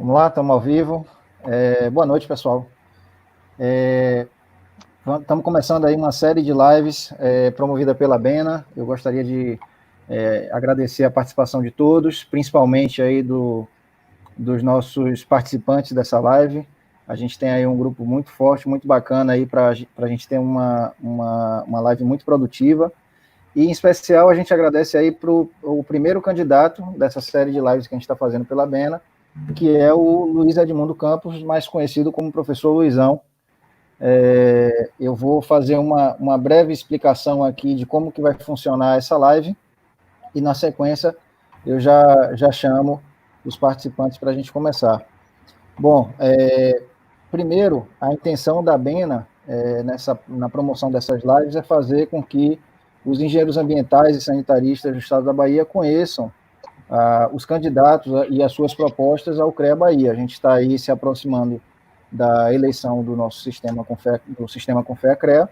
Vamos lá, estamos ao vivo. Boa noite, pessoal. Estamos começando aí uma série de lives promovida pela Bena. Eu gostaria de agradecer a participação de todos, principalmente aí dos nossos participantes dessa live. A gente tem aí um grupo muito forte, muito bacana aí para a gente ter uma live muito produtiva. E, em especial, a gente agradece aí para o primeiro candidato dessa série de lives que a gente está fazendo pela Bena, que é o Luiz Edmundo Campos, mais conhecido como Professor Luizão. Eu vou fazer uma breve explicação aqui de como que vai funcionar essa live, e, na sequência, eu já chamo os participantes para a gente começar. Bom, primeiro, a intenção da Bena, na promoção dessas lives, é fazer com que os engenheiros ambientais e sanitaristas do estado da Bahia conheçam os candidatos e as suas propostas ao CREA Bahia. A gente está aí se aproximando da eleição do nosso sistema Confea-CREA,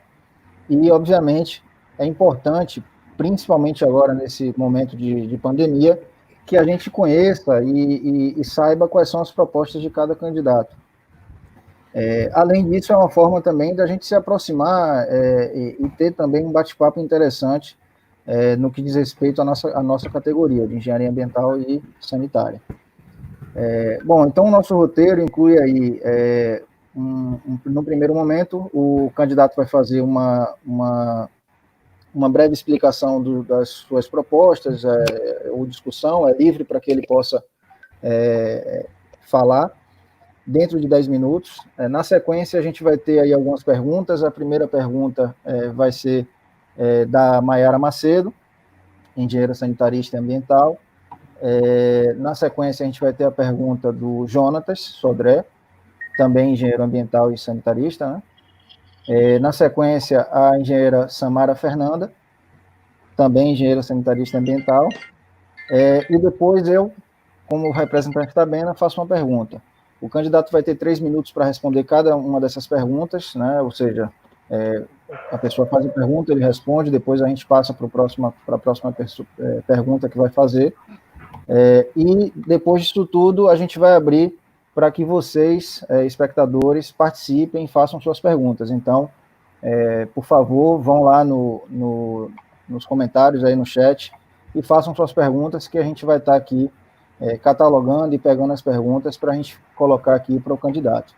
e, obviamente, é importante, principalmente agora nesse momento de pandemia, que a gente conheça e saiba quais são as propostas de cada candidato. Além disso, é uma forma também da gente se aproximar e ter também um bate-papo interessante no que diz respeito à nossa categoria de engenharia ambiental e sanitária. Bom, então o nosso roteiro inclui aí, no primeiro momento, o candidato vai fazer uma breve explicação das suas propostas, ou discussão, é livre para que ele possa falar dentro de 10 minutos. Na sequência, a gente vai ter aí algumas perguntas. A primeira pergunta vai ser da Maiara Macedo, engenheira sanitarista e ambiental. Na sequência, a gente vai ter a pergunta do Jonatas Sodré, também engenheiro ambiental e sanitarista, né? Na sequência, a engenheira Samara Fernanda, também engenheira sanitarista e ambiental. E depois eu, como representante da Bena, faço uma pergunta. O candidato vai ter 3 minutos para responder cada uma dessas perguntas, né? Ou seja, a pessoa faz a pergunta, ele responde, depois a gente passa para a próxima pergunta que vai fazer. E depois disso tudo, a gente vai abrir para que vocês, espectadores, participem e façam suas perguntas. Então, por favor, vão lá nos comentários aí no chat e façam suas perguntas, que a gente vai estar aqui catalogando e pegando as perguntas para a gente colocar aqui para o candidato.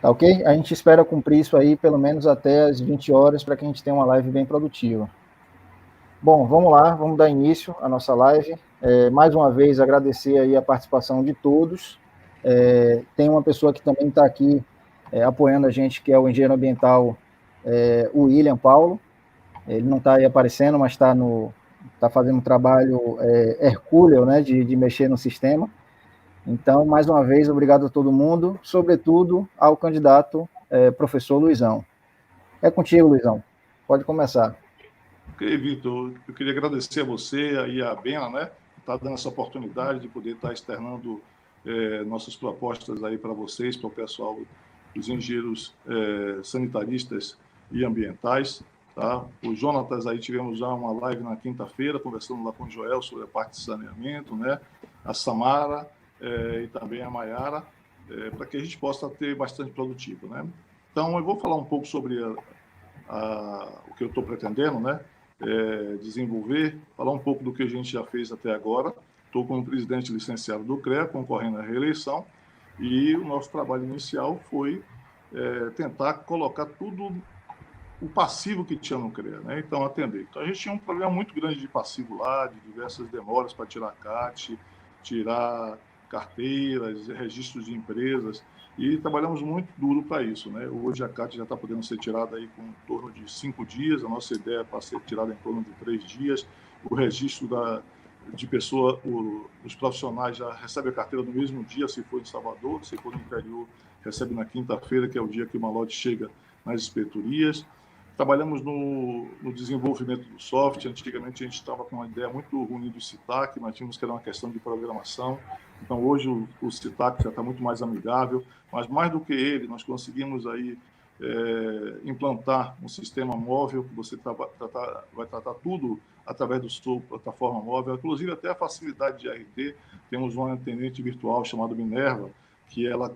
Tá ok? A gente espera cumprir isso aí pelo menos até as 20 horas para que a gente tenha uma live bem produtiva. Bom, vamos lá, vamos dar início à nossa live. Mais uma vez, agradecer aí a participação de todos. Tem uma pessoa que também está aqui apoiando a gente, que é o engenheiro ambiental, o William Paulo. Ele não está aí aparecendo, mas está fazendo um trabalho hercúleo, né, de mexer no sistema. Então, mais uma vez, obrigado a todo mundo, sobretudo ao candidato professor Luizão. É contigo, Luizão. Pode começar. Ok, Vitor, eu queria agradecer a você e a Bena, né, por estar dando essa oportunidade de poder estar externando nossas propostas aí para vocês, para o pessoal dos engenheiros sanitaristas e ambientais. Tá? O Jonatas, aí tivemos já uma live na quinta-feira, conversando lá com o Joel sobre a parte de saneamento, né? A Samara e também a Maiara, para que a gente possa ter bastante produtivo, né? Então, eu vou falar um pouco sobre o que eu estou pretendendo, né? Desenvolver, falar um pouco do que a gente já fez até agora. Estou como presidente licenciado do CREA, concorrendo à reeleição, e o nosso trabalho inicial foi tentar colocar tudo o passivo que tinha no CREA, né? Então, atender. Então, a gente tinha um problema muito grande de passivo lá, de diversas demoras para tirar CAT, tirar carteiras, registros de empresas, e trabalhamos muito duro para isso, né? Hoje a CAT já está podendo ser tirada aí com em torno de 5 dias, a nossa ideia é para ser tirada em torno de 3 dias, o registro de pessoa, os profissionais já recebem a carteira no mesmo dia, se for em Salvador, se for no interior, recebe na quinta-feira, que é o dia que o malote chega nas inspetorias. Trabalhamos no desenvolvimento do software. Antigamente a gente estava com uma ideia muito ruim do CITAC, nós tínhamos que era uma questão de programação. Então hoje o CITAC já está muito mais amigável, mas mais do que ele, nós conseguimos aí implantar um sistema móvel que você vai tratar tudo através da sua plataforma móvel, inclusive até a facilidade de ART. Temos uma atendente virtual chamada Minerva, que ela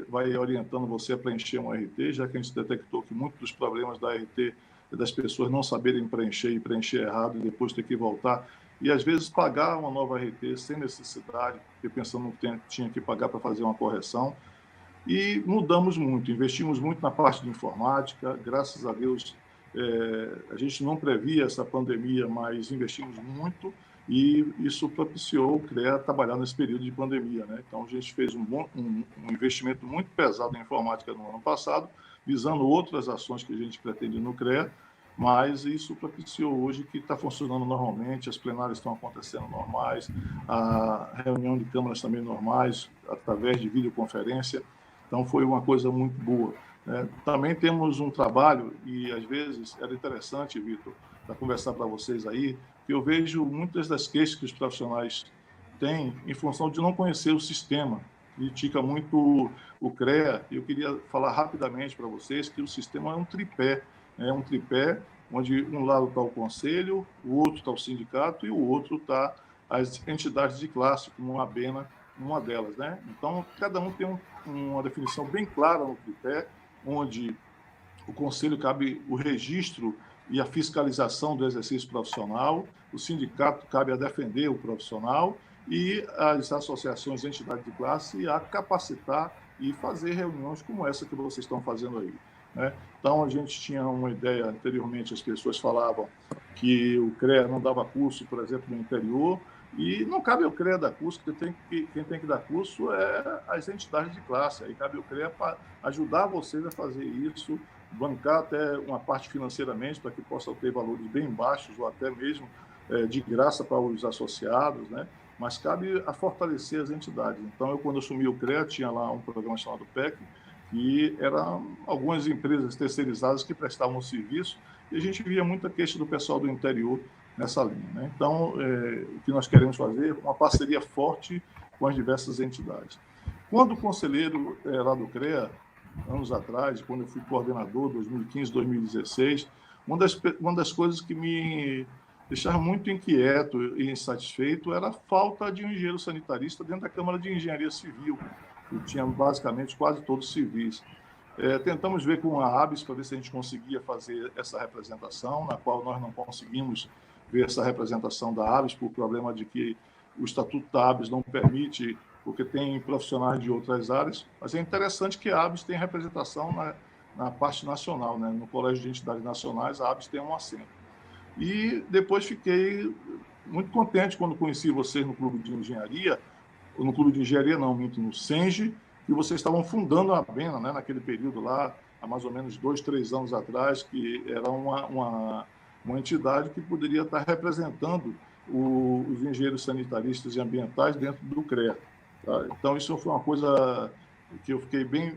vai orientando você a preencher um RT, já que a gente detectou que muitos dos problemas da RT é das pessoas não saberem preencher e preencher errado e depois ter que voltar. E, às vezes, pagar uma nova RT sem necessidade, porque pensando que tinha que pagar para fazer uma correção. E mudamos muito, investimos muito na parte de informática, graças a Deus, a gente não previa essa pandemia, mas investimos muito e isso propiciou o CREA trabalhar nesse período de pandemia, né? Então, a gente fez um investimento muito pesado em informática no ano passado, visando outras ações que a gente pretende no CREA, mas isso propiciou hoje que está funcionando normalmente, as plenárias estão acontecendo normais, a reunião de câmaras também normais, através de videoconferência. Então, foi uma coisa muito boa. Também temos um trabalho, e às vezes era interessante, Vitor, para conversar para vocês aí, que eu vejo muitas das queixas que os profissionais têm em função de não conhecer o sistema. Critica muito o CREA, e eu queria falar rapidamente para vocês que o sistema é um tripé, onde um lado está o conselho, o outro está o sindicato e o outro está as entidades de classe, como a ABENA, uma delas, né? Então, cada um tem uma definição bem clara no tripé, onde o conselho cabe o registro e a fiscalização do exercício profissional, o sindicato cabe a defender o profissional e as associações e entidades de classe a capacitar e fazer reuniões como essa que vocês estão fazendo aí, né? Então, a gente tinha uma ideia, anteriormente as pessoas falavam que o CREA não dava curso, por exemplo, no interior, e não cabe ao CREA dar curso, quem tem que dar curso é as entidades de classe. Aí cabe ao CREA para ajudar vocês a fazer isso, bancar até uma parte financeiramente para que possa ter valores bem baixos ou até mesmo de graça para os associados, né? Mas cabe a fortalecer as entidades. Então, quando assumi o CREA, tinha lá um programa chamado PEC, que eram algumas empresas terceirizadas que prestavam serviço, e a gente via muita queixa do pessoal do interior nessa linha, né? Então, o que nós queremos fazer é uma parceria forte com as diversas entidades. Quando o conselheiro lá do CREA, anos atrás, quando eu fui coordenador, 2015, 2016, uma das coisas que me deixava muito inquieto e insatisfeito era a falta de um engenheiro sanitarista dentro da Câmara de Engenharia Civil, que tinha basicamente quase todos civis. Tentamos ver com a ABS para ver se a gente conseguia fazer essa representação, na qual nós não conseguimos ver essa representação da ABS por problema de que o Estatuto da ABS não permite, porque tem profissionais de outras áreas, mas é interessante que a ABS tem representação na parte nacional, né? No Colégio de Entidades Nacionais, a ABS tem um assento. E depois fiquei muito contente quando conheci vocês no Clube de Engenharia, no Clube de Engenharia não, minto, no SENGE, que vocês estavam fundando a ABENA, né, naquele período lá, há mais ou menos 2, 3 anos atrás, que era uma entidade que poderia estar representando os engenheiros sanitaristas e ambientais dentro do CREA. Tá? Então, isso foi uma coisa que eu fiquei bem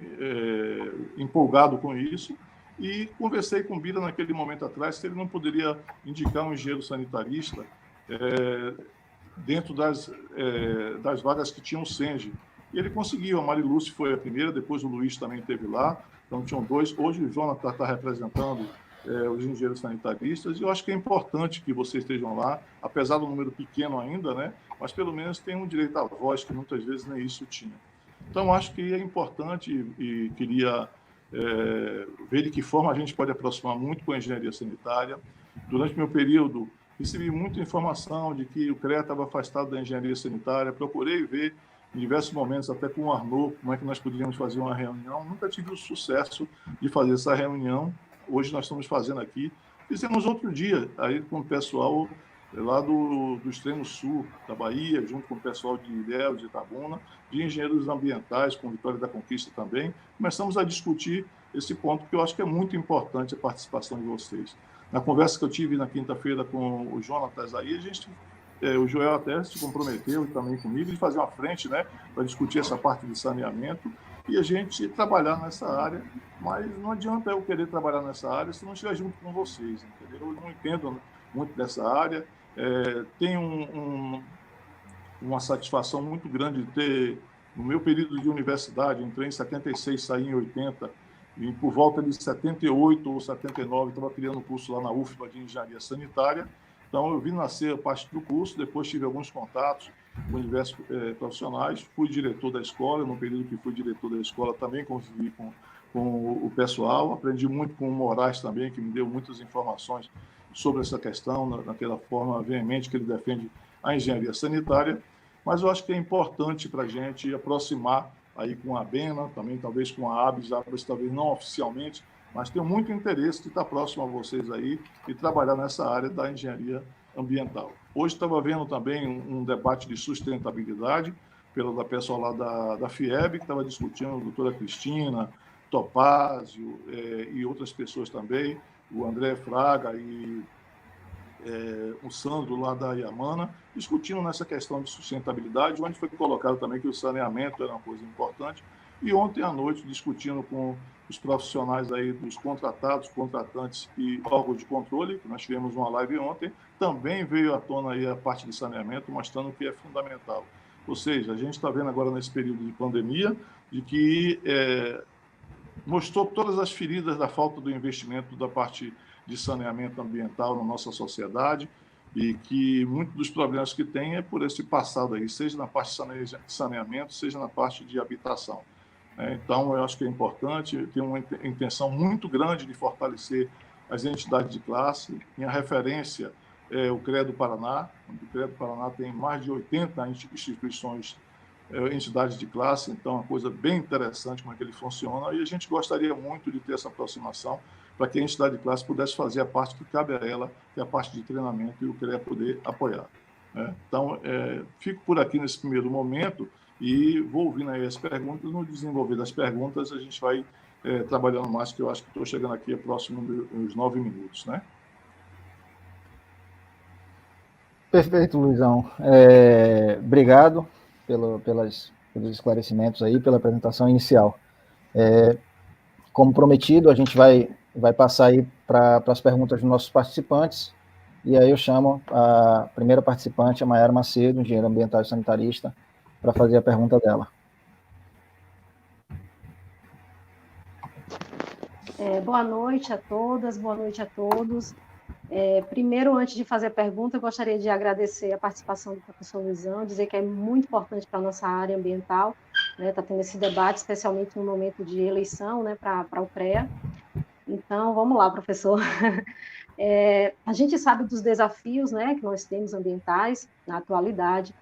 empolgado com isso, e conversei com o Bira naquele momento atrás se ele não poderia indicar um engenheiro sanitarista dentro das vagas que tinham o SENGE. E ele conseguiu, a Marilúcia foi a primeira, depois o Luiz também esteve lá, então tinham 2. Hoje o Jonathan está representando os engenheiros sanitaristas, e eu acho que é importante que vocês estejam lá, apesar do número pequeno ainda, né? Mas pelo menos tem um direito à voz, que muitas vezes nem isso tinha. Então, acho que é importante e queria ver de que forma a gente pode aproximar muito com a engenharia sanitária. Durante meu período, recebi muita informação de que o CREA estava afastado da engenharia sanitária, procurei ver em diversos momentos, até com o Arnaud, como é que nós poderíamos fazer uma reunião. Nunca tive o sucesso de fazer essa reunião. Hoje nós estamos fazendo aqui. Fizemos outro dia, aí com o pessoal lá do Extremo Sul da Bahia, junto com o pessoal de Ilhéus, de Itabuna, de engenheiros ambientais, com Vitória da Conquista também. Começamos a discutir esse ponto, que eu acho que é muito importante a participação de vocês. Na conversa que eu tive na quinta-feira com o Jonatas aí, o Joel até se comprometeu também comigo de fazer uma frente, né, para discutir essa parte de saneamento e a gente trabalhar nessa área, mas não adianta eu querer trabalhar nessa área se não estiver junto com vocês, entendeu? Eu não entendo muito dessa área, tenho uma satisfação muito grande de ter, no meu período de universidade, entrei em 76, saí em 80, e por volta de 78 ou 79 estava criando um curso lá na UFBA de Engenharia Sanitária, Então, eu vi nascer a parte do curso, depois tive alguns contatos com diversos profissionais, fui diretor da escola, no período que fui diretor da escola também convivi com o pessoal, aprendi muito com o Moraes também, que me deu muitas informações sobre essa questão, naquela forma veemente que ele defende a engenharia sanitária, mas eu acho que é importante para a gente aproximar aí com a BENA, também talvez com a ABS talvez não oficialmente, mas tenho muito interesse de estar próximo a vocês aí e trabalhar nessa área da engenharia ambiental. Hoje estava vendo também um debate de sustentabilidade pelo pessoal lá da FIEB, que estava discutindo, a doutora Cristina, Topázio e outras pessoas também, o André Fraga e o Sandro lá da Iamana, discutindo nessa questão de sustentabilidade, onde foi colocado também que o saneamento era uma coisa importante, e ontem à noite discutindo com os profissionais aí dos contratados, contratantes e órgãos de controle, que nós tivemos uma live ontem, também veio à tona aí a parte de saneamento, mostrando que é fundamental. Ou seja, a gente está vendo agora nesse período de pandemia, de que mostrou todas as feridas da falta do investimento da parte de saneamento ambiental na nossa sociedade e que muitos dos problemas que tem é por esse passado aí, seja na parte de saneamento, seja na parte de habitação. Então, eu acho que é importante, tem uma intenção muito grande de fortalecer as entidades de classe. Minha referência é o CREA do Paraná. O CREA do Paraná tem mais de 80 instituições, entidades de classe, então é uma coisa bem interessante como é que ele funciona, e a gente gostaria muito de ter essa aproximação para que a entidade de classe pudesse fazer a parte que cabe a ela, que é a parte de treinamento, e o CREA poder apoiar. Então, fico por aqui nesse primeiro momento e vou ouvindo aí as perguntas. No desenvolver das perguntas, a gente vai trabalhando mais, que eu acho que estou chegando aqui próximo dos 9 minutos, né? Perfeito, Luizão. Obrigado pelos esclarecimentos aí, pela apresentação inicial. Como prometido, a gente vai passar aí para as perguntas dos nossos participantes, e aí eu chamo a primeira participante, a Mayara Macedo, engenheira ambiental e sanitarista, para fazer a pergunta dela. Boa noite a todas, boa noite a todos. Primeiro, antes de fazer a pergunta, eu gostaria de agradecer a participação do professor Luizão, dizer que é muito importante para a nossa área ambiental, né, tá tendo esse debate, especialmente no momento de eleição, né, para o CREA. Então, vamos lá, professor. A gente sabe dos desafios, né, que nós temos ambientais na atualidade.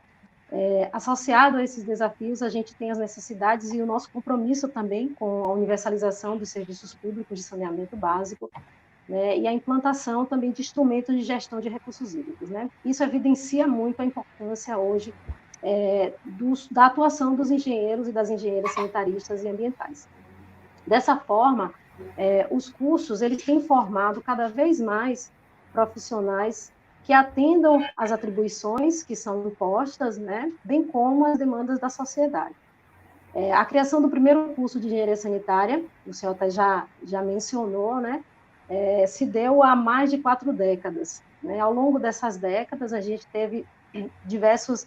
Associado a esses desafios, a gente tem as necessidades e o nosso compromisso também com a universalização dos serviços públicos de saneamento básico, né, e a implantação também de instrumentos de gestão de recursos hídricos, né? Isso evidencia muito a importância hoje da atuação dos engenheiros e das engenheiras sanitaristas e ambientais. Dessa forma, os cursos eles têm formado cada vez mais profissionais que atendam às atribuições que são impostas, né, bem como as demandas da sociedade. A criação do primeiro curso de engenharia sanitária, o senhor até já mencionou, né, se deu há mais de 4 décadas. Né? Ao longo dessas décadas, a gente teve diversas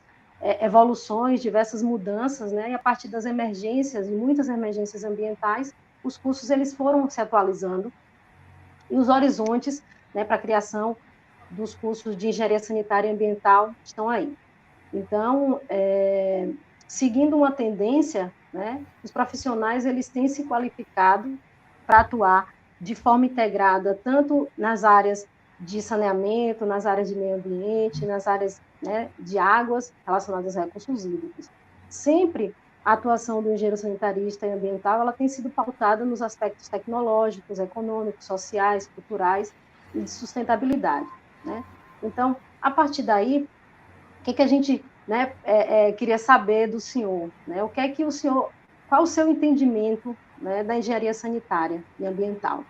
evoluções, diversas mudanças, né? E a partir das emergências, e muitas emergências ambientais, os cursos eles foram se atualizando, e os horizontes, né, para a criação dos cursos de engenharia sanitária e ambiental estão aí. Então, seguindo uma tendência, né, os profissionais eles têm se qualificado para atuar de forma integrada, tanto nas áreas de saneamento, nas áreas de meio ambiente, nas áreas, né, de águas relacionadas a recursos hídricos. Sempre a atuação do engenheiro sanitarista e ambiental ela tem sido pautada nos aspectos tecnológicos, econômicos, sociais, culturais e de sustentabilidade. Né? Então, a partir daí, o que a gente, né, queria saber do senhor? Né? O que é que o senhor, qual o seu entendimento, né, da engenharia sanitária e ambiental?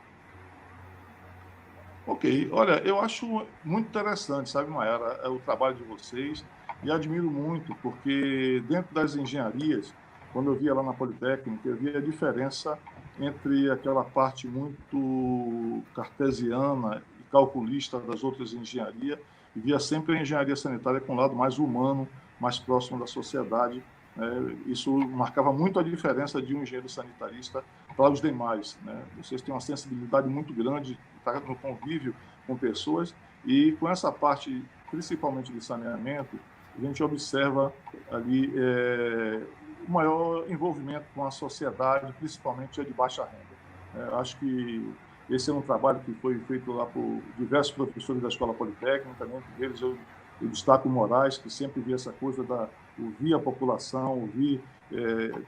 Ok, olha, eu acho muito interessante, sabe, Mayara, o trabalho de vocês, e admiro muito, porque dentro das engenharias, quando eu via lá na Politécnica, eu via a diferença entre aquela parte muito cartesiana e calculista das outras engenharias, e via sempre a engenharia sanitária com um lado mais humano, mais próximo da sociedade. Isso marcava muito a diferença de um engenheiro sanitarista para os demais. Né? Vocês têm uma sensibilidade muito grande, está no convívio com pessoas, E com essa parte, principalmente de saneamento, a gente observa ali o maior envolvimento com a sociedade, principalmente a de baixa renda. Acho que esse é um trabalho que foi feito lá por diversos professores da Escola Politécnica, né? Entre eles eu destaco o Moraes, que sempre via essa coisa da ouvir a população,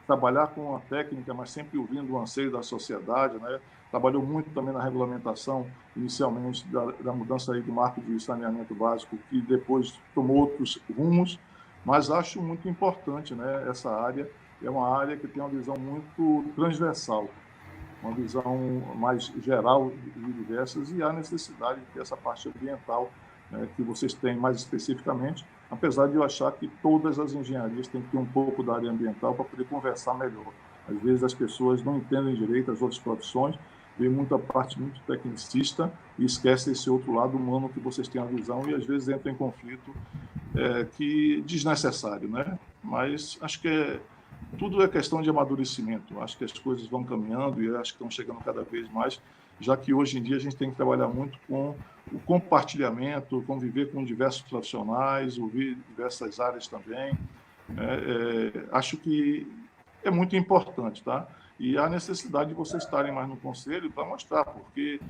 trabalhar com a técnica, mas sempre ouvindo o anseio da sociedade, né? Trabalhou muito também na regulamentação, inicialmente, da mudança aí do marco de saneamento básico, que depois tomou outros rumos, mas acho muito importante, né? Essa área é uma área que tem uma visão muito transversal, uma visão mais geral e diversas, e há necessidade de ter essa parte ambiental, né, que vocês têm mais especificamente, apesar de eu achar que todas as engenharias têm que ter um pouco da área ambiental para poder conversar melhor. Às vezes as pessoas não entendem direito as outras profissões, vê muita parte muito tecnicista e esquece esse outro lado humano que vocês têm a visão e às vezes entra em conflito que desnecessário, né? Mas acho que tudo é questão de amadurecimento. Acho que as coisas vão caminhando e acho que estão chegando cada vez mais, já que hoje em dia a gente tem que trabalhar muito com o compartilhamento, conviver com diversos profissionais, ouvir diversas áreas também. Acho que é muito importante, tá? E há necessidade de vocês estarem mais no conselho para mostrar, porque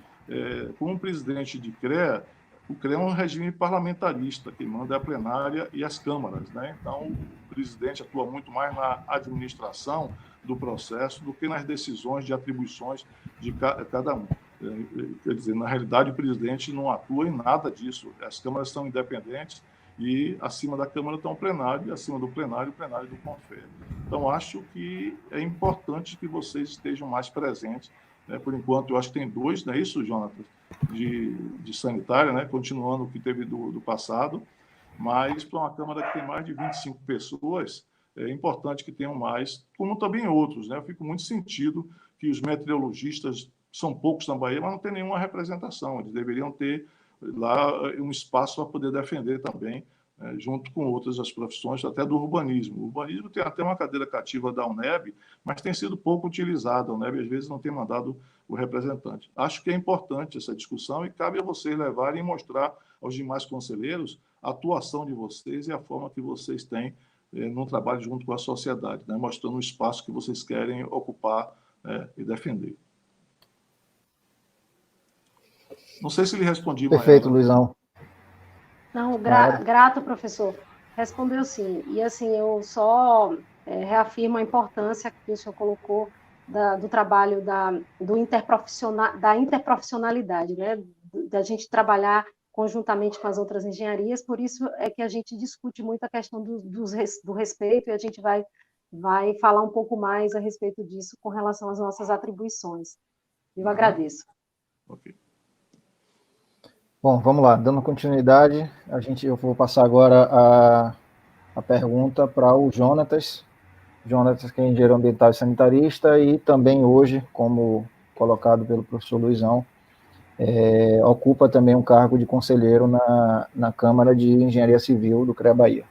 como presidente de CREA, o CREA é um regime parlamentarista, que manda a plenária e as câmaras, né? Então, o presidente atua muito mais na administração do processo do que nas decisões de atribuições de cada um. Quer dizer, na realidade, o presidente não atua em nada disso. As câmaras são independentes e acima da Câmara está o plenário, e acima do plenário, o plenário do CONFER. Então, acho que é importante que vocês estejam mais presentes, né? Por enquanto, eu acho que tem 2, não é isso, Jonathan? De sanitária, né? Continuando o que teve do passado, mas para uma Câmara que tem mais de 25 pessoas, é importante que tenham mais, como também outros, né? Eu fico muito sentido que os meteorologistas são poucos na Bahia, mas não tem nenhuma representação. Eles deveriam ter lá um espaço para poder defender também, junto com outras as profissões, até do urbanismo. O urbanismo tem até uma cadeira cativa da UNEB, mas tem sido pouco utilizada. A UNEB, às vezes, não tem mandado o representante. Acho que é importante essa discussão e cabe a vocês levarem e mostrar aos demais conselheiros a atuação de vocês e a forma que vocês têm no trabalho junto com a sociedade, né? Mostrando o espaço que vocês querem ocupar e defender. Não sei se lhe respondi, Perfeito, Maiara. Luizão. Não, grato, professor. Respondeu sim. E assim, eu só reafirmo a importância que o senhor colocou do trabalho da interprofissionalidade, né? Da gente trabalhar conjuntamente com as outras engenharias. Por isso é que a gente discute muito a questão do respeito, e a gente vai falar um pouco mais a respeito disso com relação às nossas atribuições. Eu agradeço. Ok. Bom, vamos lá, dando continuidade, eu vou passar agora a pergunta para o Jonatas. Jonatas, que é engenheiro ambiental e sanitarista, e também hoje, como colocado pelo professor Luizão, ocupa também um cargo de conselheiro na Câmara de Engenharia Civil do CREA Bahia.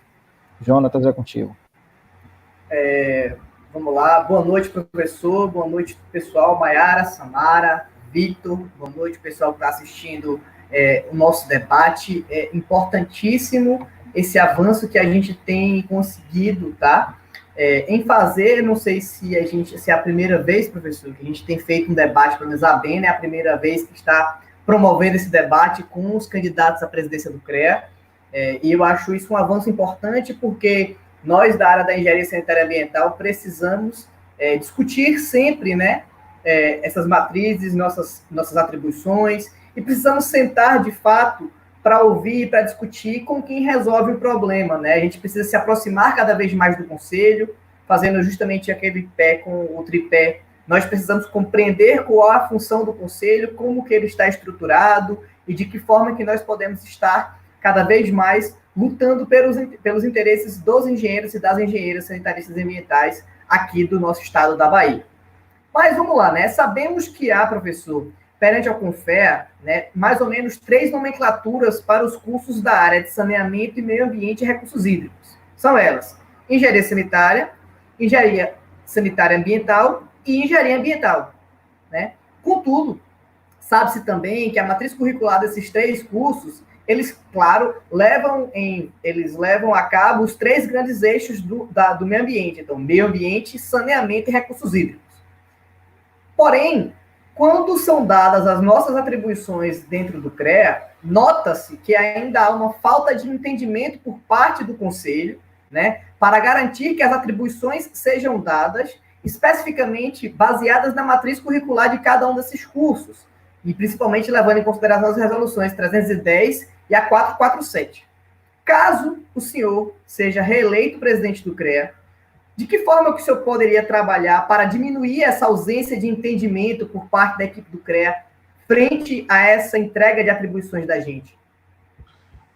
Jonatas, é contigo. Vamos lá, boa noite, professor, boa noite, pessoal, Maiara, Samara, Vitor, boa noite, pessoal que está assistindo o nosso debate. É importantíssimo esse avanço que a gente tem conseguido, tá? Em fazer, não sei se é a primeira vez, professor, que a gente tem feito um debate, pelo menos a BENA é a primeira vez que está promovendo esse debate com os candidatos à presidência do CREA, e eu acho isso um avanço importante, porque nós, da área da engenharia sanitária e ambiental, precisamos discutir sempre, né, essas matrizes, nossas atribuições, e precisamos sentar, de fato, para ouvir, para discutir com quem resolve o problema, né? A gente precisa se aproximar cada vez mais do conselho, fazendo justamente aquele pé com o tripé. Nós precisamos compreender qual a função do conselho, como que ele está estruturado e de que forma que nós podemos estar cada vez mais lutando pelos interesses dos engenheiros e das engenheiras sanitaristas e ambientais aqui do nosso estado da Bahia. Mas vamos lá, né? Sabemos que há, professor, perante ao CONFER, né, mais ou menos 3 nomenclaturas para os cursos da área de saneamento e meio ambiente e recursos hídricos. São elas: engenharia sanitária ambiental e engenharia ambiental, né? Contudo, sabe-se também que a matriz curricular desses 3 cursos eles, claro, eles levam a cabo os 3 grandes eixos do meio ambiente. Então, meio ambiente, saneamento e recursos hídricos. Porém, quando são dadas as nossas atribuições dentro do CREA, nota-se que ainda há uma falta de entendimento por parte do Conselho, né, para garantir que as atribuições sejam dadas especificamente baseadas na matriz curricular de cada um desses cursos, e principalmente levando em consideração as resoluções 310 e a 447. Caso o senhor seja reeleito presidente do CREA, de que forma que o senhor poderia trabalhar para diminuir essa ausência de entendimento por parte da equipe do CREA frente a essa entrega de atribuições da gente?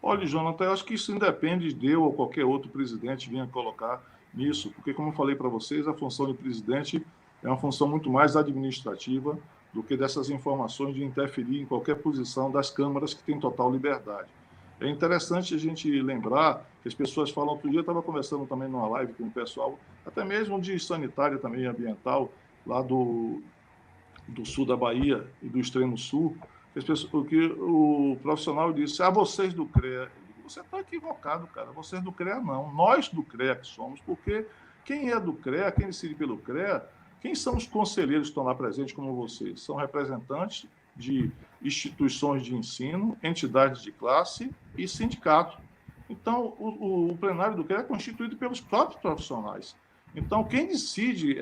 Olha, Jonathan, eu acho que isso independe de eu ou qualquer outro presidente venha colocar nisso, porque, como eu falei para vocês, a função de presidente é uma função muito mais administrativa do que dessas informações de interferir em qualquer posição das câmaras que têm total liberdade. É interessante a gente lembrar que as pessoas falam, outro dia eu estava conversando também numa live com o pessoal, até mesmo de sanitária também ambiental, lá do sul da Bahia e do extremo sul, que o profissional disse, vocês do CREA, você está equivocado, cara, vocês do CREA não, nós do CREA que somos, porque quem é do CREA, quem decide pelo CREA, quem são os conselheiros que estão lá presentes como vocês? São representantes de instituições de ensino, entidades de classe e sindicato. Então, o plenário do CREA é constituído pelos próprios profissionais. Então, quem decide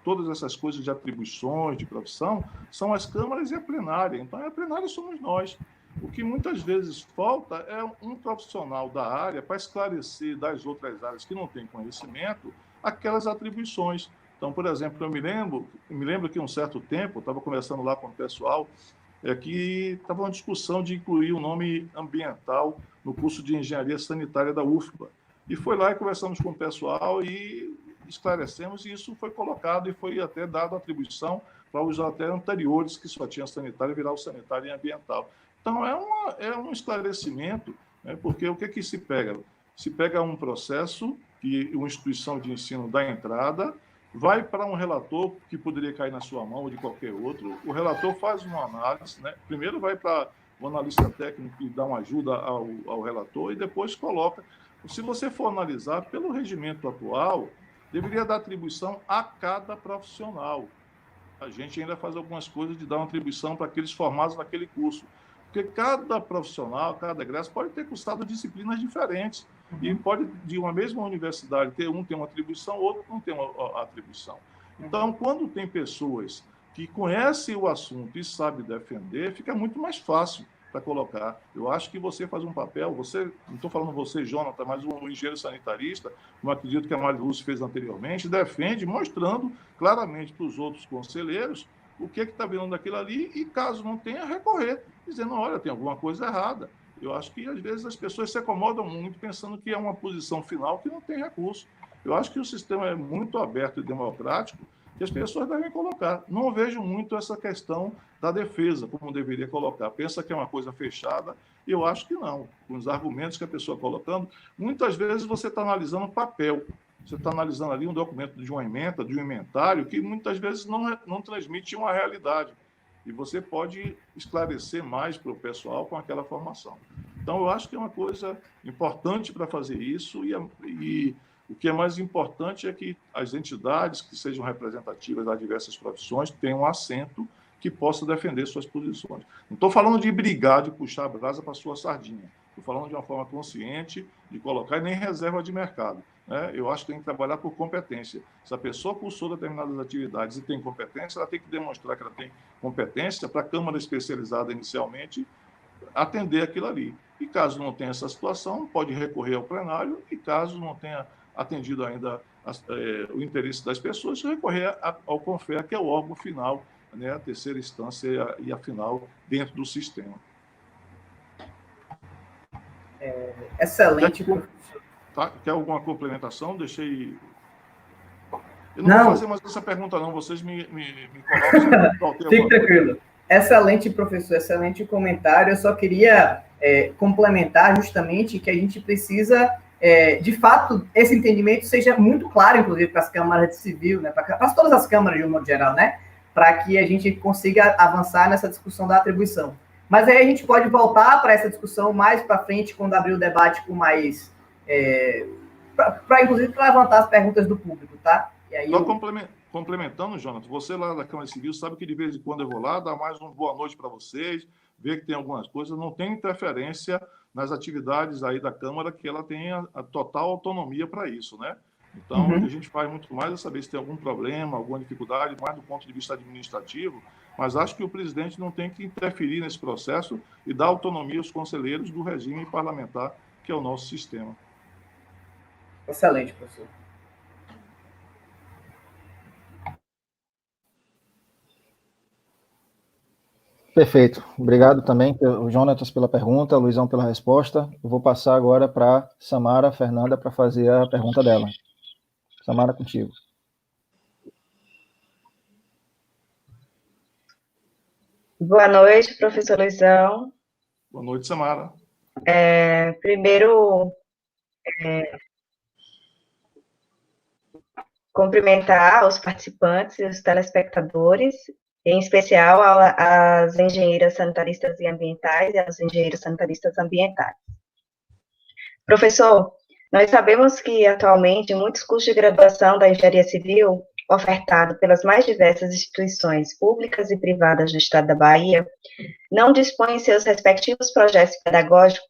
todas essas coisas de atribuições, de profissão, são as câmaras e a plenária. Então, a plenária somos nós. O que muitas vezes falta é um profissional da área para esclarecer das outras áreas que não têm conhecimento aquelas atribuições. Então, por exemplo, eu me lembro que um certo tempo, eu estava conversando lá com o pessoal, que estava uma discussão de incluir o nome ambiental no curso de engenharia sanitária da UFBA. E foi lá e conversamos com o pessoal e esclarecemos, e isso foi colocado e foi até dado atribuição para os até anteriores, que só tinha sanitário, virar o sanitário e ambiental. Então, é um esclarecimento, né, porque o que se pega? Se pega um processo que uma instituição de ensino dá entrada, vai para um relator que poderia cair na sua mão ou de qualquer outro, o relator faz uma análise, né? Primeiro vai para o analista técnico e dá uma ajuda ao relator e depois coloca. Se você for analisar, pelo regimento atual, deveria dar atribuição a cada profissional. A gente ainda faz algumas coisas de dar uma atribuição para aqueles formados naquele curso. Porque cada profissional, cada egresso pode ter cursado disciplinas diferentes. E pode, de uma mesma universidade, um tem uma atribuição, outro não tem uma atribuição. Então, quando tem pessoas que conhecem o assunto e sabem defender, fica muito mais fácil para colocar. Eu acho que você faz um papel, não estou falando você, Jonathan, mas um engenheiro sanitarista, como eu acredito que a Maria Lúcia fez anteriormente, defende, mostrando claramente para os outros conselheiros o que está vendo daquilo ali e, caso não tenha, recorrer, dizendo, olha, tem alguma coisa errada. Eu acho que, às vezes, as pessoas se acomodam muito pensando que é uma posição final que não tem recurso. Eu acho que o sistema é muito aberto e democrático que as pessoas devem colocar. Não vejo muito essa questão da defesa, como deveria colocar. Pensa que é uma coisa fechada, e eu acho que não. Com os argumentos que a pessoa colocando, muitas vezes você está analisando papel. Você está analisando ali um documento de uma ementa, de um inventário, que muitas vezes não transmite uma realidade. E você pode esclarecer mais para o pessoal com aquela formação. Então, eu acho que é uma coisa importante para fazer isso, e o que é mais importante é que as entidades que sejam representativas das diversas profissões tenham um assento que possa defender suas posições. Não estou falando de brigar, de puxar a brasa para a sua sardinha. Estou falando de uma forma consciente, de colocar e nem reserva de mercado. Eu acho que tem que trabalhar por competência. Se a pessoa cursou determinadas atividades e tem competência, ela tem que demonstrar que ela tem competência para a Câmara especializada inicialmente atender aquilo ali. E caso não tenha essa situação, pode recorrer ao plenário, e caso não tenha atendido ainda o interesse das pessoas, recorrer ao CONFER, que é o órgão final, né, a terceira instância e a final dentro do sistema. Excelente. Quer alguma complementação? Deixei... Eu não vou fazer mais essa pergunta, não. Vocês me colocam... Fique tranquilo. Excelente, professor. Excelente comentário. Eu só queria complementar justamente que a gente precisa, de fato, esse entendimento seja muito claro, inclusive, para as câmaras de civil, né? Para todas as câmaras, de um modo geral, né? Para que a gente consiga avançar nessa discussão da atribuição. Mas aí a gente pode voltar para essa discussão mais para frente, quando abrir o debate com mais... inclusive, para levantar as perguntas do público, tá? E aí Só complementando, Jonathan, você lá da Câmara Civil sabe que de vez em quando eu vou lá, dar mais uma boa noite para vocês, ver que tem algumas coisas, não tem interferência nas atividades aí da Câmara, que ela tem a total autonomia para isso, né? Então, o que a gente faz muito mais é saber se tem algum problema, alguma dificuldade, mais do ponto de vista administrativo, mas acho que o presidente não tem que interferir nesse processo e dar autonomia aos conselheiros do regime parlamentar, que é o nosso sistema. Excelente, professor. Perfeito. Obrigado também, o Jonatas, pela pergunta, Luizão pela resposta. Eu vou passar agora para Samara Fernanda para fazer a pergunta dela. Samara, contigo. Boa noite, professor Luizão. Boa noite, Samara. Primeiro, cumprimentar os participantes e os telespectadores, em especial as engenheiras sanitaristas e ambientais e aos engenheiros sanitaristas ambientais. Professor, nós sabemos que atualmente muitos cursos de graduação da engenharia civil, ofertado pelas mais diversas instituições públicas e privadas do estado da Bahia, não dispõem em seus respectivos projetos pedagógicos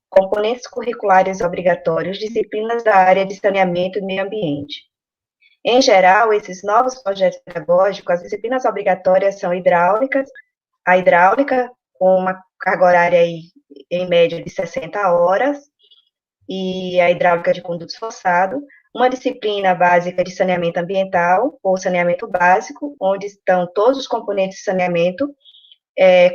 componentes curriculares obrigatórios, disciplinas da área de saneamento e meio ambiente. Em geral, esses novos projetos pedagógicos, as disciplinas obrigatórias são a hidráulica, com uma carga horária aí, em média de 60 horas, e a hidráulica de condutos forçado, uma disciplina básica de saneamento ambiental, ou saneamento básico, onde estão todos os componentes de saneamento,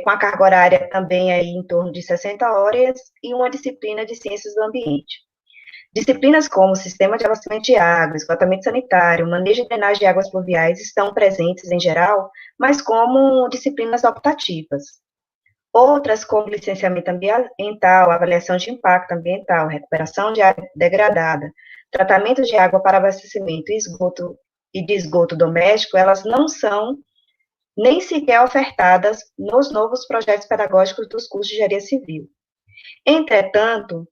com a carga horária também aí em torno de 60 horas, e uma disciplina de ciências do ambiente. Disciplinas como sistema de abastecimento de água, esgotamento sanitário, manejo e drenagem de águas pluviais estão presentes em geral, mas como disciplinas optativas. Outras, como licenciamento ambiental, avaliação de impacto ambiental, recuperação de área degradada, tratamento de água para abastecimento e de esgoto doméstico, elas não são nem sequer ofertadas nos novos projetos pedagógicos dos cursos de engenharia civil. Entretanto,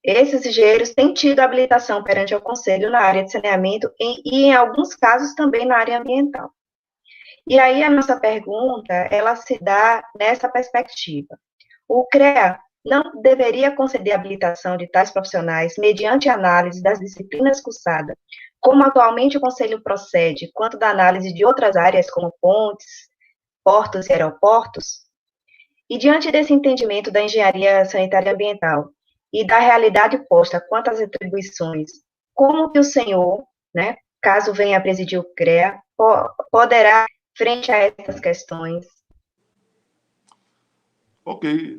esses engenheiros têm tido habilitação perante o Conselho na área de saneamento e, em alguns casos, também na área ambiental. E aí, a nossa pergunta, ela se dá nessa perspectiva. O CREA não deveria conceder habilitação de tais profissionais mediante análise das disciplinas cursadas, como atualmente o Conselho procede, quanto da análise de outras áreas, como pontes, portos e aeroportos? E diante desse entendimento da engenharia sanitária e ambiental e da realidade posta quanto às atribuições, como que o senhor, né, caso venha a presidir o CREA, poderá frente a essas questões? Ok.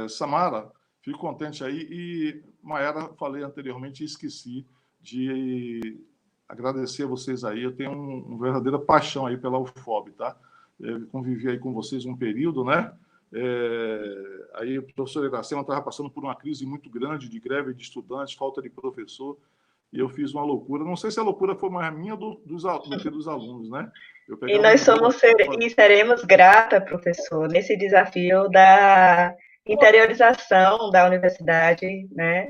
Samara, fico contente aí. E, Maiara, falei anteriormente e esqueci de agradecer a vocês aí. Eu tenho uma verdadeira paixão aí pela UFOB, tá? Eu convivi aí com vocês um período, né? Aí o professor Iracema estava passando por uma crise muito grande de greve de estudantes, falta de professor, e eu fiz uma loucura. Não sei se a loucura foi mais minha do que dos alunos, né? E nós seremos grata, professor, nesse desafio da interiorização da universidade, né?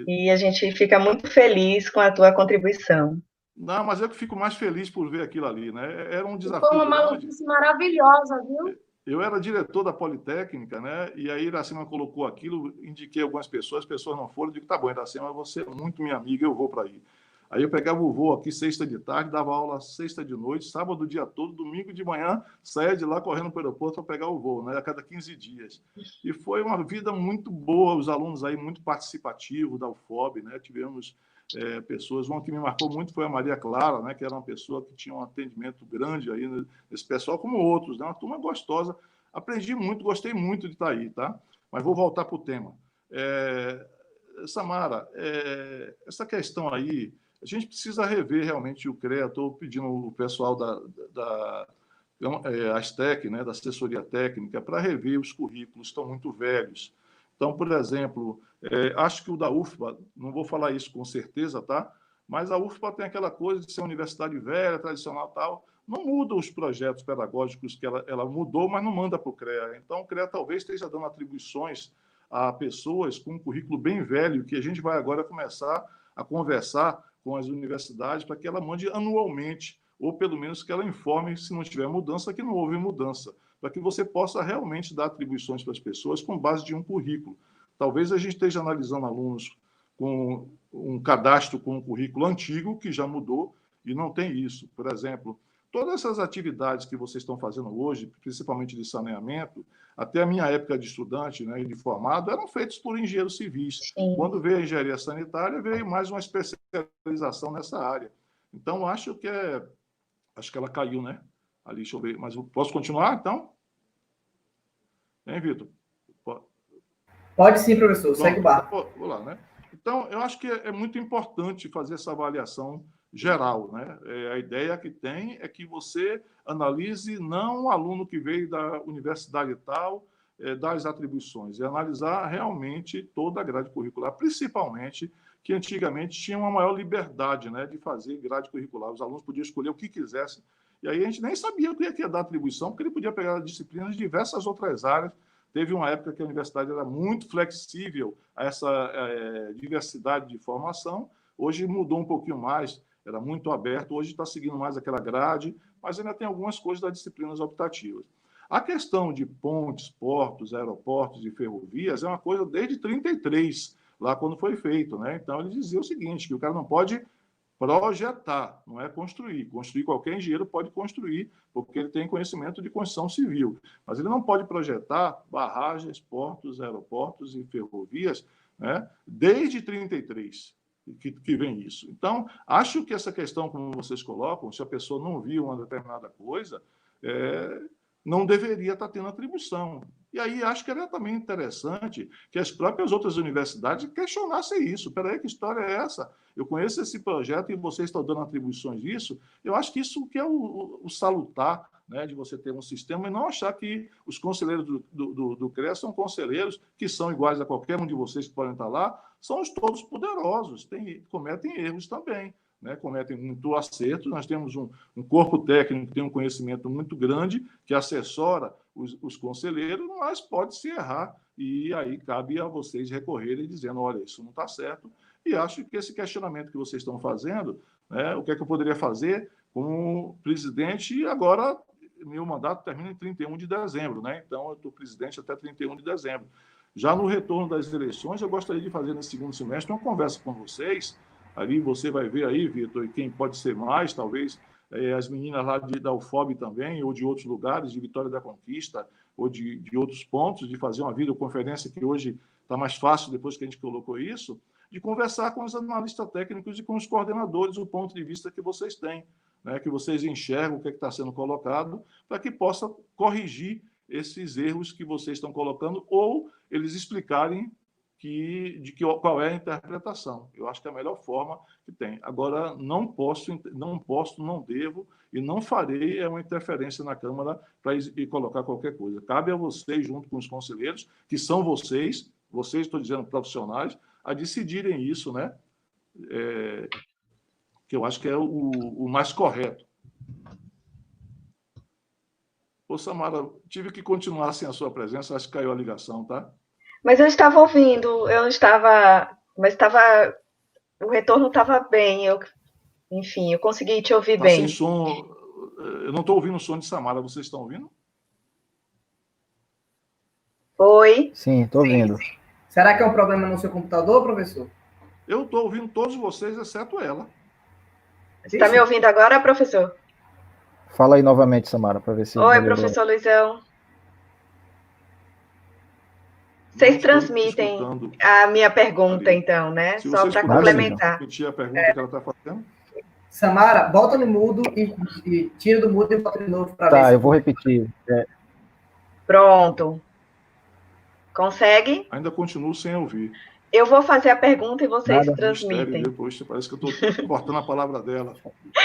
E a gente fica muito feliz com a tua contribuição. Não, mas eu que fico mais feliz por ver aquilo ali, né? Era um desafio grande. Foi uma maluquice maravilhosa, viu? Eu era diretor da Politécnica, né? E aí Iracema colocou aquilo, indiquei algumas pessoas, as pessoas não foram, eu digo, tá bom, Iracema, você é muito minha amiga, eu vou para aí. Aí eu pegava o voo aqui sexta de tarde, dava aula sexta de noite, sábado o dia todo, domingo de manhã, saía de lá correndo para o aeroporto para pegar o voo, né? A cada 15 dias. E foi uma vida muito boa, os alunos aí muito participativos da UFOB, né? Tivemos pessoas, uma que me marcou muito foi a Maria Clara, né? Que era uma pessoa que tinha um atendimento grande aí nesse pessoal, como outros, né? Uma turma gostosa. Aprendi muito, gostei muito de estar aí, tá? Mas vou voltar para o tema. Samara, essa questão aí, a gente precisa rever realmente o CREA. Estou pedindo o pessoal da ASTEC, né, da assessoria técnica, para rever os currículos, estão muito velhos. Então, por exemplo, acho que o da UFBA, não vou falar isso com certeza, tá? Mas a UFBA tem aquela coisa de ser uma universidade velha, tradicional e tal, não muda os projetos pedagógicos que ela mudou, mas não manda para o CREA. Então, o CREA talvez esteja dando atribuições a pessoas com um currículo bem velho, que a gente vai agora começar a conversar com as universidades para que ela mande anualmente, ou pelo menos que ela informe, se não tiver mudança, que não houve mudança, para que você possa realmente dar atribuições para as pessoas com base de um currículo. Talvez a gente esteja analisando alunos com um cadastro com um currículo antigo, que já mudou, e não tem isso. Por exemplo, todas essas atividades que vocês estão fazendo hoje, principalmente de saneamento, até a minha época de estudante, né, e de formado, eram feitos por engenheiros civis. Sim. Quando veio a engenharia sanitária, veio mais uma especialização nessa área. Então, acho que ela caiu, né? Ali, deixa eu ver. Mas eu posso continuar, então? Hein, Vitor? Pode sim, professor. Segue o barco. Vou lá, né? Então, eu acho que é muito importante fazer essa avaliação geral, né? A ideia que tem é que você analise não o aluno que veio da universidade tal, das atribuições, e analisar realmente toda a grade curricular, principalmente que antigamente tinha uma maior liberdade, né, de fazer grade curricular. Os alunos podiam escolher o que quisessem, e aí a gente nem sabia o que ia dar atribuição, porque ele podia pegar disciplinas de diversas outras áreas. Teve uma época que a universidade era muito flexível a essa diversidade de formação. Hoje mudou um pouquinho mais, era muito aberto. Hoje está seguindo mais aquela grade, mas ainda tem algumas coisas das disciplinas optativas. A questão de pontes, portos, aeroportos e ferrovias é uma coisa desde 1933, lá quando foi feito, né? Então, ele dizia o seguinte, que o cara não pode projetar, não é construir. Construir, qualquer engenheiro pode construir, porque ele tem conhecimento de construção civil. Mas ele não pode projetar barragens, portos, aeroportos e ferrovias, né, desde 1933, que vem isso. Então, acho que essa questão, como vocês colocam, se a pessoa não viu uma determinada coisa, não deveria estar tendo atribuição. E aí acho que era também interessante que as próprias outras universidades questionassem isso. Espera aí, que história é essa? Eu conheço esse projeto e vocês estão dando atribuições disso. Eu acho que isso que é o salutar, né, de você ter um sistema e não achar que os conselheiros do CREA são conselheiros que são iguais a qualquer um de vocês que podem estar lá, são os todos poderosos, cometem erros também. Né, cometem muito acerto. Nós temos um corpo técnico que tem um conhecimento muito grande, que assessora os conselheiros, mas pode-se errar, e aí cabe a vocês recorrerem dizendo, olha, isso não está certo, e acho que esse questionamento que vocês estão fazendo, né, o que é que eu poderia fazer como presidente, e agora meu mandato termina em 31 de dezembro, né, então eu estou presidente até 31 de dezembro. Já no retorno das eleições, eu gostaria de fazer nesse segundo semestre uma conversa com vocês. Ali você vai ver aí, Vitor, e quem pode ser mais, talvez as meninas lá da UFOB também, ou de outros lugares, de Vitória da Conquista, ou de outros pontos, de fazer uma videoconferência que hoje está mais fácil depois que a gente colocou isso, de conversar com os analistas técnicos e com os coordenadores o ponto de vista que vocês têm, né, que vocês enxergam o que está sendo colocado, para que possa corrigir esses erros que vocês estão colocando, ou eles explicarem qual é a interpretação. Eu acho que é a melhor forma que tem. Agora, não devo e não farei uma interferência na Câmara para colocar qualquer coisa. Cabe a vocês, junto com os conselheiros, que são vocês, estou dizendo profissionais, a decidirem isso, né? Que eu acho que é o mais correto. Ô, Samara, tive que continuar sem a sua presença, acho que caiu a ligação, tá? Mas eu estava ouvindo, o retorno estava bem, enfim, eu consegui te ouvir bem. Sem som, eu não estou ouvindo o som de Samara, vocês estão ouvindo? Oi? Sim, estou ouvindo. Sim. Será que é um problema no seu computador, professor? Eu estou ouvindo todos vocês, exceto ela. Você está me ouvindo agora, professor? Fala aí novamente, Samara, para ver se... Oi, professor Luizão. Vocês transmitem a minha pergunta, então, né? Só para complementar. Repetir a pergunta que ela está fazendo. Samara, bota no mudo e tira do mudo e bota de novo para ver. Tá, eu vou repetir. Pronto. Consegue? Ainda continuo sem ouvir. Eu vou fazer a pergunta e vocês transmitem. Depois, parece que eu estou cortando a palavra dela.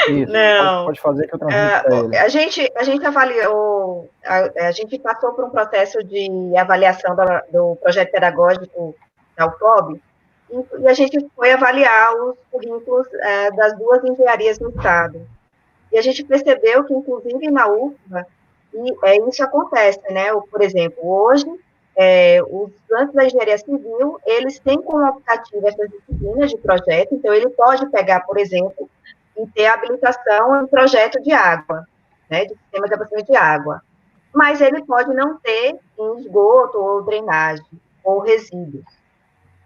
Isso, não. Pode fazer que eu transmito para ele. A gente avaliou, a gente passou por um processo de avaliação do projeto pedagógico da UFOB e a gente foi avaliar os currículos das duas engenharias do Estado. E E a gente percebeu que, inclusive, na UFBA, isso acontece, né? Por exemplo, hoje, os estudantes da engenharia civil, eles têm como optativa essas disciplinas de projeto, então ele pode pegar, por exemplo, e ter habilitação em projeto de água, né, de sistema de abastecimento de água. Mas ele pode não ter em esgoto ou drenagem, ou resíduos.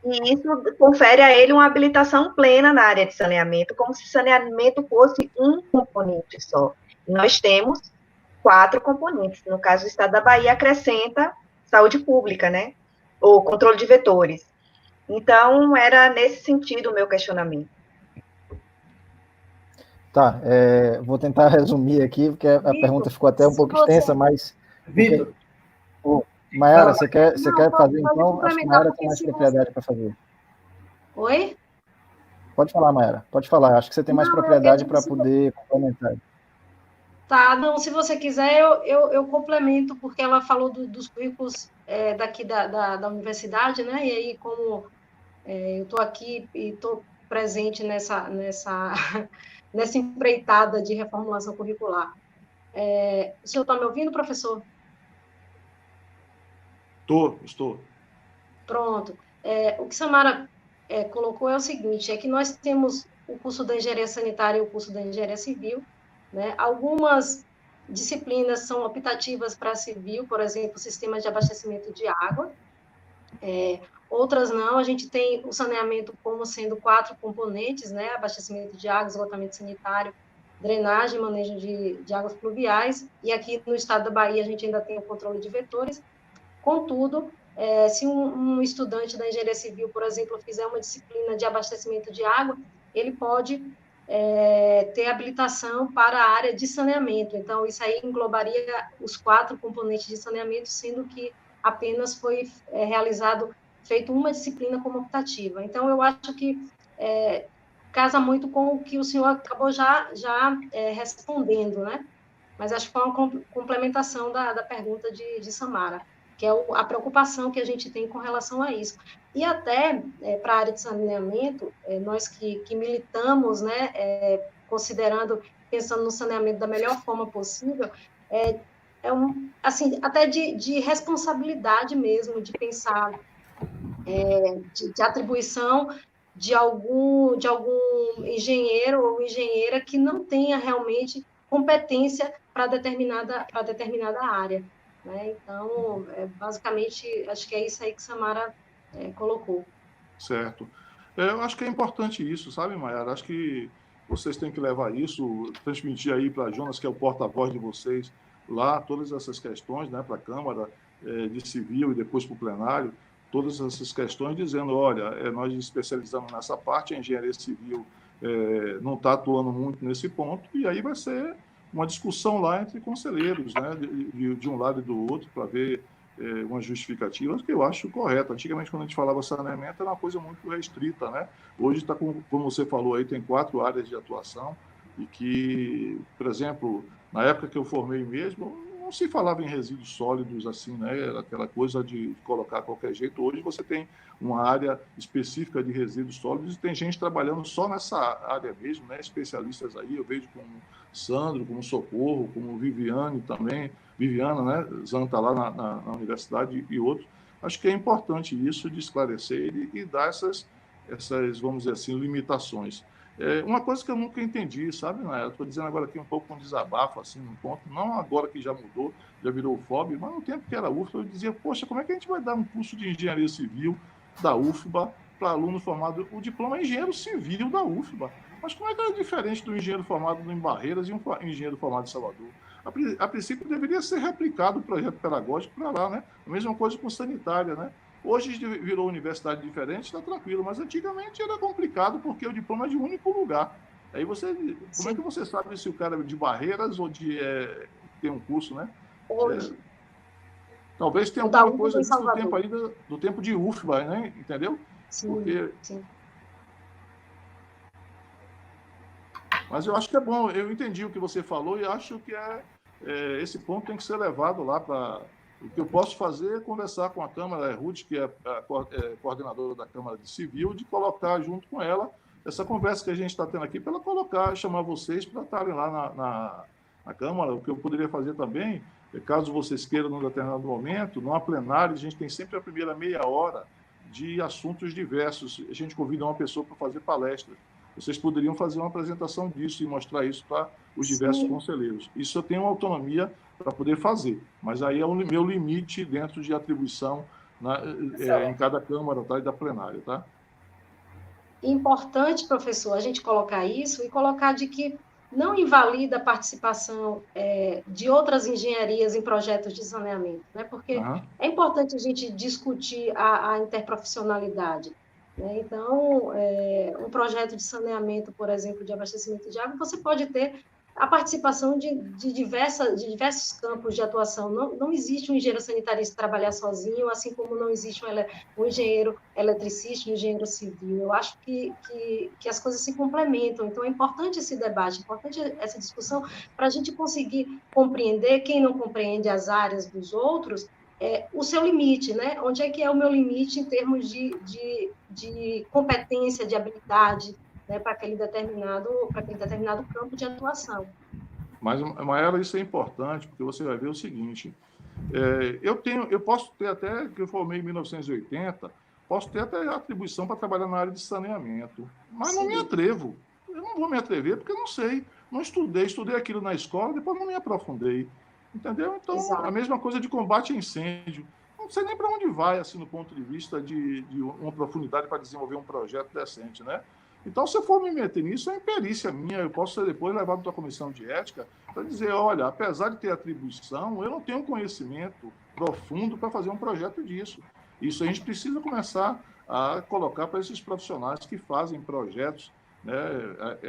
E isso confere a ele uma habilitação plena na área de saneamento, como se saneamento fosse um componente só. E nós temos 4 componentes. No caso, o Estado da Bahia acrescenta saúde pública, né? Ou controle de vetores. Então, era nesse sentido o meu questionamento. Tá, vou tentar resumir aqui, porque a pergunta ficou até um pouco extensa, mas... Vitor. Maiara, você quer fazer, então? complementar, Acho que a Maiara tem mais porque se propriedade para fazer. Oi? Pode falar, Maiara, pode falar. Acho que você tem mais propriedade para se poder complementar. Tá, não, se você quiser, eu complemento, porque ela falou dos currículos daqui da universidade, né? E aí, como eu estou aqui e estou presente nessa empreitada de reformulação curricular. O senhor está me ouvindo, professor? Estou. Pronto. O que Samara colocou é o seguinte, é que nós temos o curso da engenharia sanitária e o curso da engenharia civil, né? Algumas disciplinas são optativas para civil, por exemplo, sistema de abastecimento de água, outras não. A gente tem o saneamento como sendo 4 componentes, né? Abastecimento de água, esgotamento sanitário, drenagem, manejo de águas pluviais, e aqui no estado da Bahia a gente ainda tem o controle de vetores. Contudo, se um estudante da engenharia civil, por exemplo, fizer uma disciplina de abastecimento de água, ele pode ter habilitação para a área de saneamento. Então, isso aí englobaria os 4 componentes de saneamento, sendo que apenas foi feito uma disciplina como optativa. Então, eu acho que casa muito com o que o senhor acabou já respondendo, né? Mas acho que foi uma complementação da pergunta de Samara, que é a preocupação que a gente tem com relação a isso. E até para a área de saneamento, nós que militamos, né, pensando no saneamento da melhor forma possível, assim, até de responsabilidade mesmo, de pensar, de atribuição de algum engenheiro ou engenheira que não tenha realmente competência para determinada área. Né? Então, basicamente, acho que é isso aí que Samara colocou. Certo. Eu acho que é importante isso, sabe, Maiara? Acho que vocês têm que levar isso, transmitir aí para Jonas, que é o porta-voz de vocês, lá, todas essas questões, né, para a Câmara de Civil e depois para o plenário, todas essas questões, dizendo, olha, nós especializamos nessa parte, a engenharia civil não está atuando muito nesse ponto, e aí vai ser uma discussão lá entre conselheiros, né, de um lado e do outro, para ver uma justificativa que eu acho correta. Antigamente, quando a gente falava saneamento, era uma coisa muito restrita, né? Hoje está, como você falou aí, tem 4 áreas de atuação e que, por exemplo, na época que eu formei mesmo, não se falava em resíduos sólidos assim, né? Era aquela coisa de colocar a qualquer jeito. Hoje você tem uma área específica de resíduos sólidos e tem gente trabalhando só nessa área mesmo, né? Especialistas aí, eu vejo como Sandro, como Socorro, como Viviane também, Viviana, né? Zan está lá na universidade e outros. Acho que é importante isso de esclarecer e dar essas, vamos dizer assim, limitações. Uma coisa que eu nunca entendi, sabe, Nayara? Estou dizendo agora aqui um pouco com desabafo, assim, num ponto, não agora que já mudou, já virou FOB, mas no tempo que era UFBA, eu dizia, poxa, como é que a gente vai dar um curso de engenharia civil da UFBA para aluno formado? O diploma é engenheiro civil da UFBA. Mas como é que é diferente do engenheiro formado em Barreiras e um engenheiro formado em Salvador? A princípio, deveria ser replicado o projeto pedagógico para lá, né? A mesma coisa com sanitária, né? Hoje virou universidade diferente, está tranquilo, mas antigamente era complicado porque o diploma é de um único lugar. Aí como é que você sabe se o cara é de Barreiras ou tem um curso, né? Talvez tenha alguma coisa do tempo ainda, do tempo de UFBA, né? Entendeu? Sim. Mas eu acho que é bom, eu entendi o que você falou e acho que esse ponto tem que ser levado lá para... O que eu posso fazer é conversar com a Câmara, a Ruth, que é a coordenadora da Câmara de Civil, de colocar junto com ela essa conversa que a gente está tendo aqui, para colocar, chamar vocês para estarem lá na Câmara. O que eu poderia fazer também, caso vocês queiram, num determinado momento, numa plenária, a gente tem sempre a primeira meia hora de assuntos diversos. A gente convida uma pessoa para fazer palestra. Vocês poderiam fazer uma apresentação disso e mostrar isso para os diversos conselheiros. Isso eu tenho autonomia para poder fazer, mas aí é o meu limite dentro de atribuição em cada Câmara, tá, e da plenária, tá? Importante, professor, a gente colocar isso e colocar de que não invalida a participação de outras engenharias em projetos de saneamento, né? Porque é importante a gente discutir a interprofissionalidade, né? Então, um projeto de saneamento, por exemplo, de abastecimento de água, você pode ter a participação de diversos campos de atuação. Não existe um engenheiro sanitarista trabalhar sozinho, assim como não existe um engenheiro eletricista, um engenheiro civil. Eu acho que as coisas se complementam. Então, é importante esse debate, é importante essa discussão para a gente conseguir compreender, quem não compreende as áreas dos outros, o seu limite, né? Onde é que é o meu limite em termos de competência, de habilidade, né, para aquele determinado campo de atuação. Mas, Mayara, isso é importante, porque você vai ver o seguinte, eu posso ter até, que eu formei em 1980, posso ter até atribuição para trabalhar na área de saneamento, mas não me atrevo. Eu não vou me atrever porque eu não sei, não estudei aquilo na escola, depois não me aprofundei, entendeu? Então, a mesma coisa de combate a incêndio. Não sei nem para onde vai, assim, no ponto de vista de uma profundidade para desenvolver um projeto decente, né? Então, se eu for me meter nisso, é imperícia minha. Eu posso ser depois levado para a comissão de ética para dizer, olha, apesar de ter atribuição, eu não tenho conhecimento profundo para fazer um projeto disso. Isso a gente precisa começar a colocar para esses profissionais que fazem projetos, né,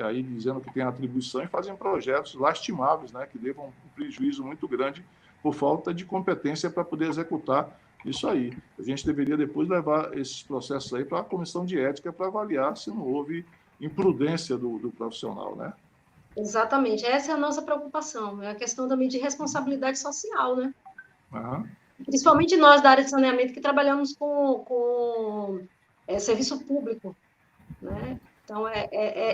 aí dizendo que tem atribuição e fazem projetos lastimáveis, né, que levam um prejuízo muito grande por falta de competência para poder executar isso aí. A gente deveria depois levar esses processos aí para a comissão de ética para avaliar se não houve imprudência do profissional, né? Exatamente. Essa é a nossa preocupação. É a questão também de responsabilidade social, né? Principalmente nós da área de saneamento que trabalhamos com serviço público, né? Então,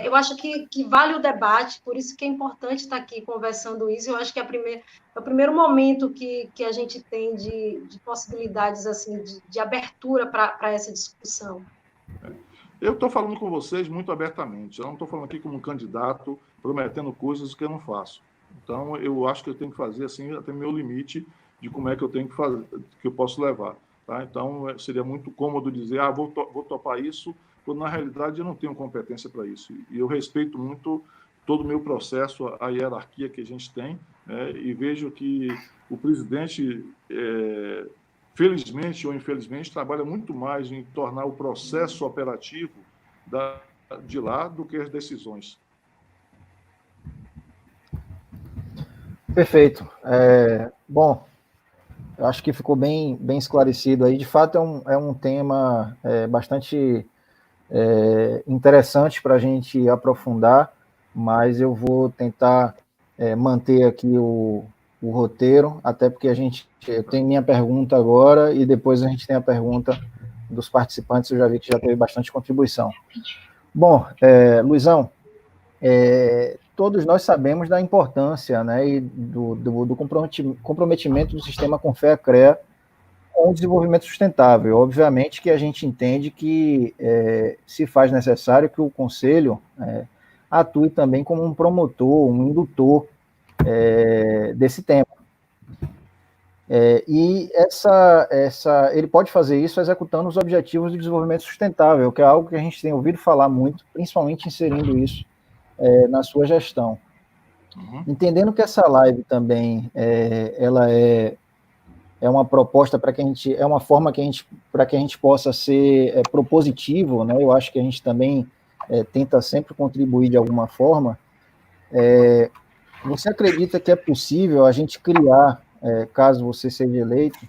eu acho que vale o debate, por isso que é importante estar aqui conversando isso. Eu acho que é o primeiro momento que a gente tem de possibilidades assim, de abertura para essa discussão. Eu estou falando com vocês muito abertamente. Eu não estou falando aqui como um candidato prometendo coisas que eu não faço. Então, eu acho que eu tenho que fazer assim até meu limite de como é que eu tenho que fazer, que eu posso levar. Tá? Então, seria muito cômodo dizer, vou topar isso, quando na realidade eu não tenho competência para isso. E eu respeito muito todo o meu processo, a hierarquia que a gente tem, né? E vejo que o presidente, felizmente ou infelizmente, trabalha muito mais em tornar o processo operativo de lá do que as decisões. Perfeito. Bom, eu acho que ficou bem esclarecido aí. De fato, é um tema bastante interessante para a gente aprofundar, mas eu vou tentar manter aqui o roteiro, até porque eu tenho minha pergunta agora e depois a gente tem a pergunta dos participantes. Eu já vi que já teve bastante contribuição. Bom, Luizão, todos nós sabemos da importância, né, e do comprometimento do sistema Confea-CREA com o desenvolvimento sustentável. Obviamente que a gente entende que se faz necessário que o Conselho atue também como um promotor, um indutor desse tema. E ele pode fazer isso executando os objetivos do desenvolvimento sustentável, que é algo que a gente tem ouvido falar muito, principalmente inserindo isso na sua gestão. Entendendo que essa live também ela é uma proposta para que a gente, é uma forma para que a gente possa ser propositivo, né? Eu acho que a gente também tenta sempre contribuir de alguma forma. Você acredita que é possível a gente criar, caso você seja eleito,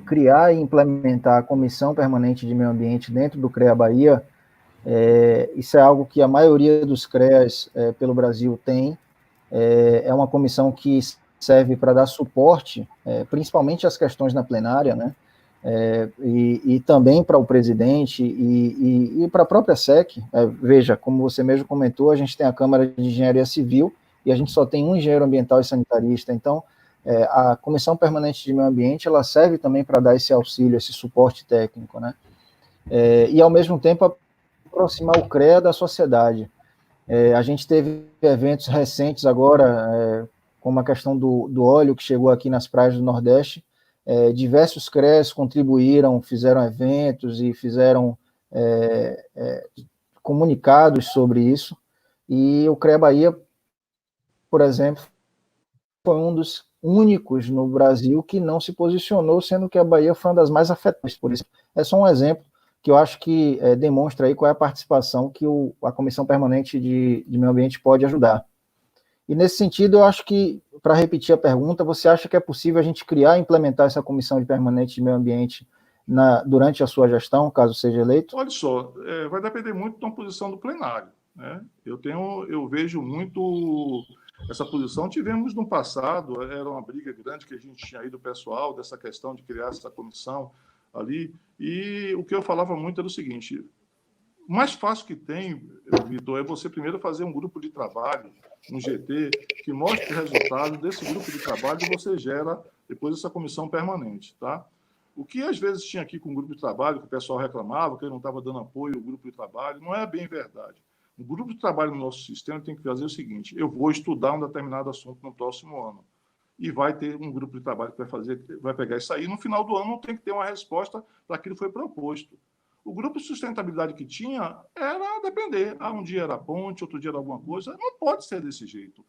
criar e implementar a Comissão Permanente de Meio Ambiente dentro do CREA Bahia? Isso é algo que a maioria dos CREAs pelo Brasil tem. É uma comissão que serve para dar suporte, principalmente às questões na plenária, né? e também para o presidente e para a própria SEC. Veja, como você mesmo comentou, a gente tem a Câmara de Engenharia Civil e a gente só tem um engenheiro ambiental e sanitarista, então a Comissão Permanente de Meio Ambiente, ela serve também para dar esse auxílio, esse suporte técnico, né? E ao mesmo tempo aproximar o CREA da sociedade. A gente teve eventos recentes agora, como a questão do óleo que chegou aqui nas praias do Nordeste. Diversos CREAs contribuíram, fizeram eventos e fizeram comunicados sobre isso, e o CREA Bahia, por exemplo, foi um dos únicos no Brasil que não se posicionou, sendo que a Bahia foi uma das mais afetadas por isso. É só um exemplo que eu acho que demonstra aí qual é a participação que a Comissão Permanente de Meio Ambiente pode ajudar. E nesse sentido, eu acho que, para repetir a pergunta, você acha que é possível a gente criar e implementar essa Comissão Permanente de Meio Ambiente durante a sua gestão, caso seja eleito? Olha só, vai depender muito da posição do plenário, né? Eu vejo muito essa posição. Tivemos no passado, era uma briga grande que a gente tinha aí do pessoal, dessa questão de criar essa comissão ali, e o que eu falava muito era o seguinte: o mais fácil que tem, Vitor, é você primeiro fazer um grupo de trabalho, um GT, que mostre o resultado desse grupo de trabalho e você gera depois essa comissão permanente, tá? O que às vezes tinha aqui com o grupo de trabalho, que o pessoal reclamava, que ele não estava dando apoio ao grupo de trabalho, não é bem verdade. O grupo de trabalho no nosso sistema tem que fazer o seguinte: eu vou estudar um determinado assunto no próximo ano, e vai ter um grupo de trabalho que vai pegar isso aí, e no final do ano tem que ter uma resposta para aquilo que foi proposto. O grupo de sustentabilidade que tinha era depender. Um dia era ponte, outro dia era alguma coisa. Não pode ser desse jeito.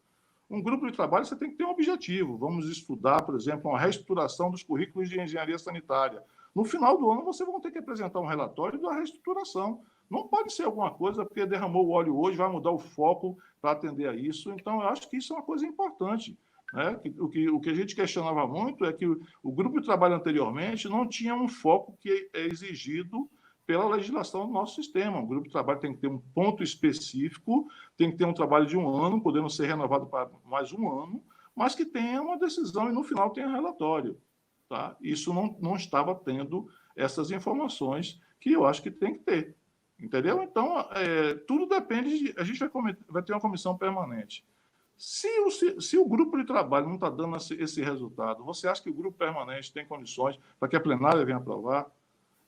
Um grupo de trabalho você tem que ter um objetivo. Vamos estudar, por exemplo, uma reestruturação dos currículos de engenharia sanitária. No final do ano, vocês vão ter que apresentar um relatório da reestruturação. Não pode ser alguma coisa porque derramou o óleo hoje, vai mudar o foco para atender a isso. Então, eu acho que isso é uma coisa importante, né? O que a gente questionava muito é que o grupo de trabalho anteriormente não tinha um foco que é exigido pela legislação do nosso sistema. O grupo de trabalho tem que ter um ponto específico, tem que ter um trabalho de um ano, podendo ser renovado para mais um ano, mas que tenha uma decisão e no final tenha relatório. Tá? Isso não estava tendo essas informações que eu acho que tem que ter. Entendeu? Então, tudo depende a gente vai ter uma comissão permanente. Se o grupo de trabalho não está dando esse resultado, você acha que o grupo permanente tem condições para que a plenária venha aprovar?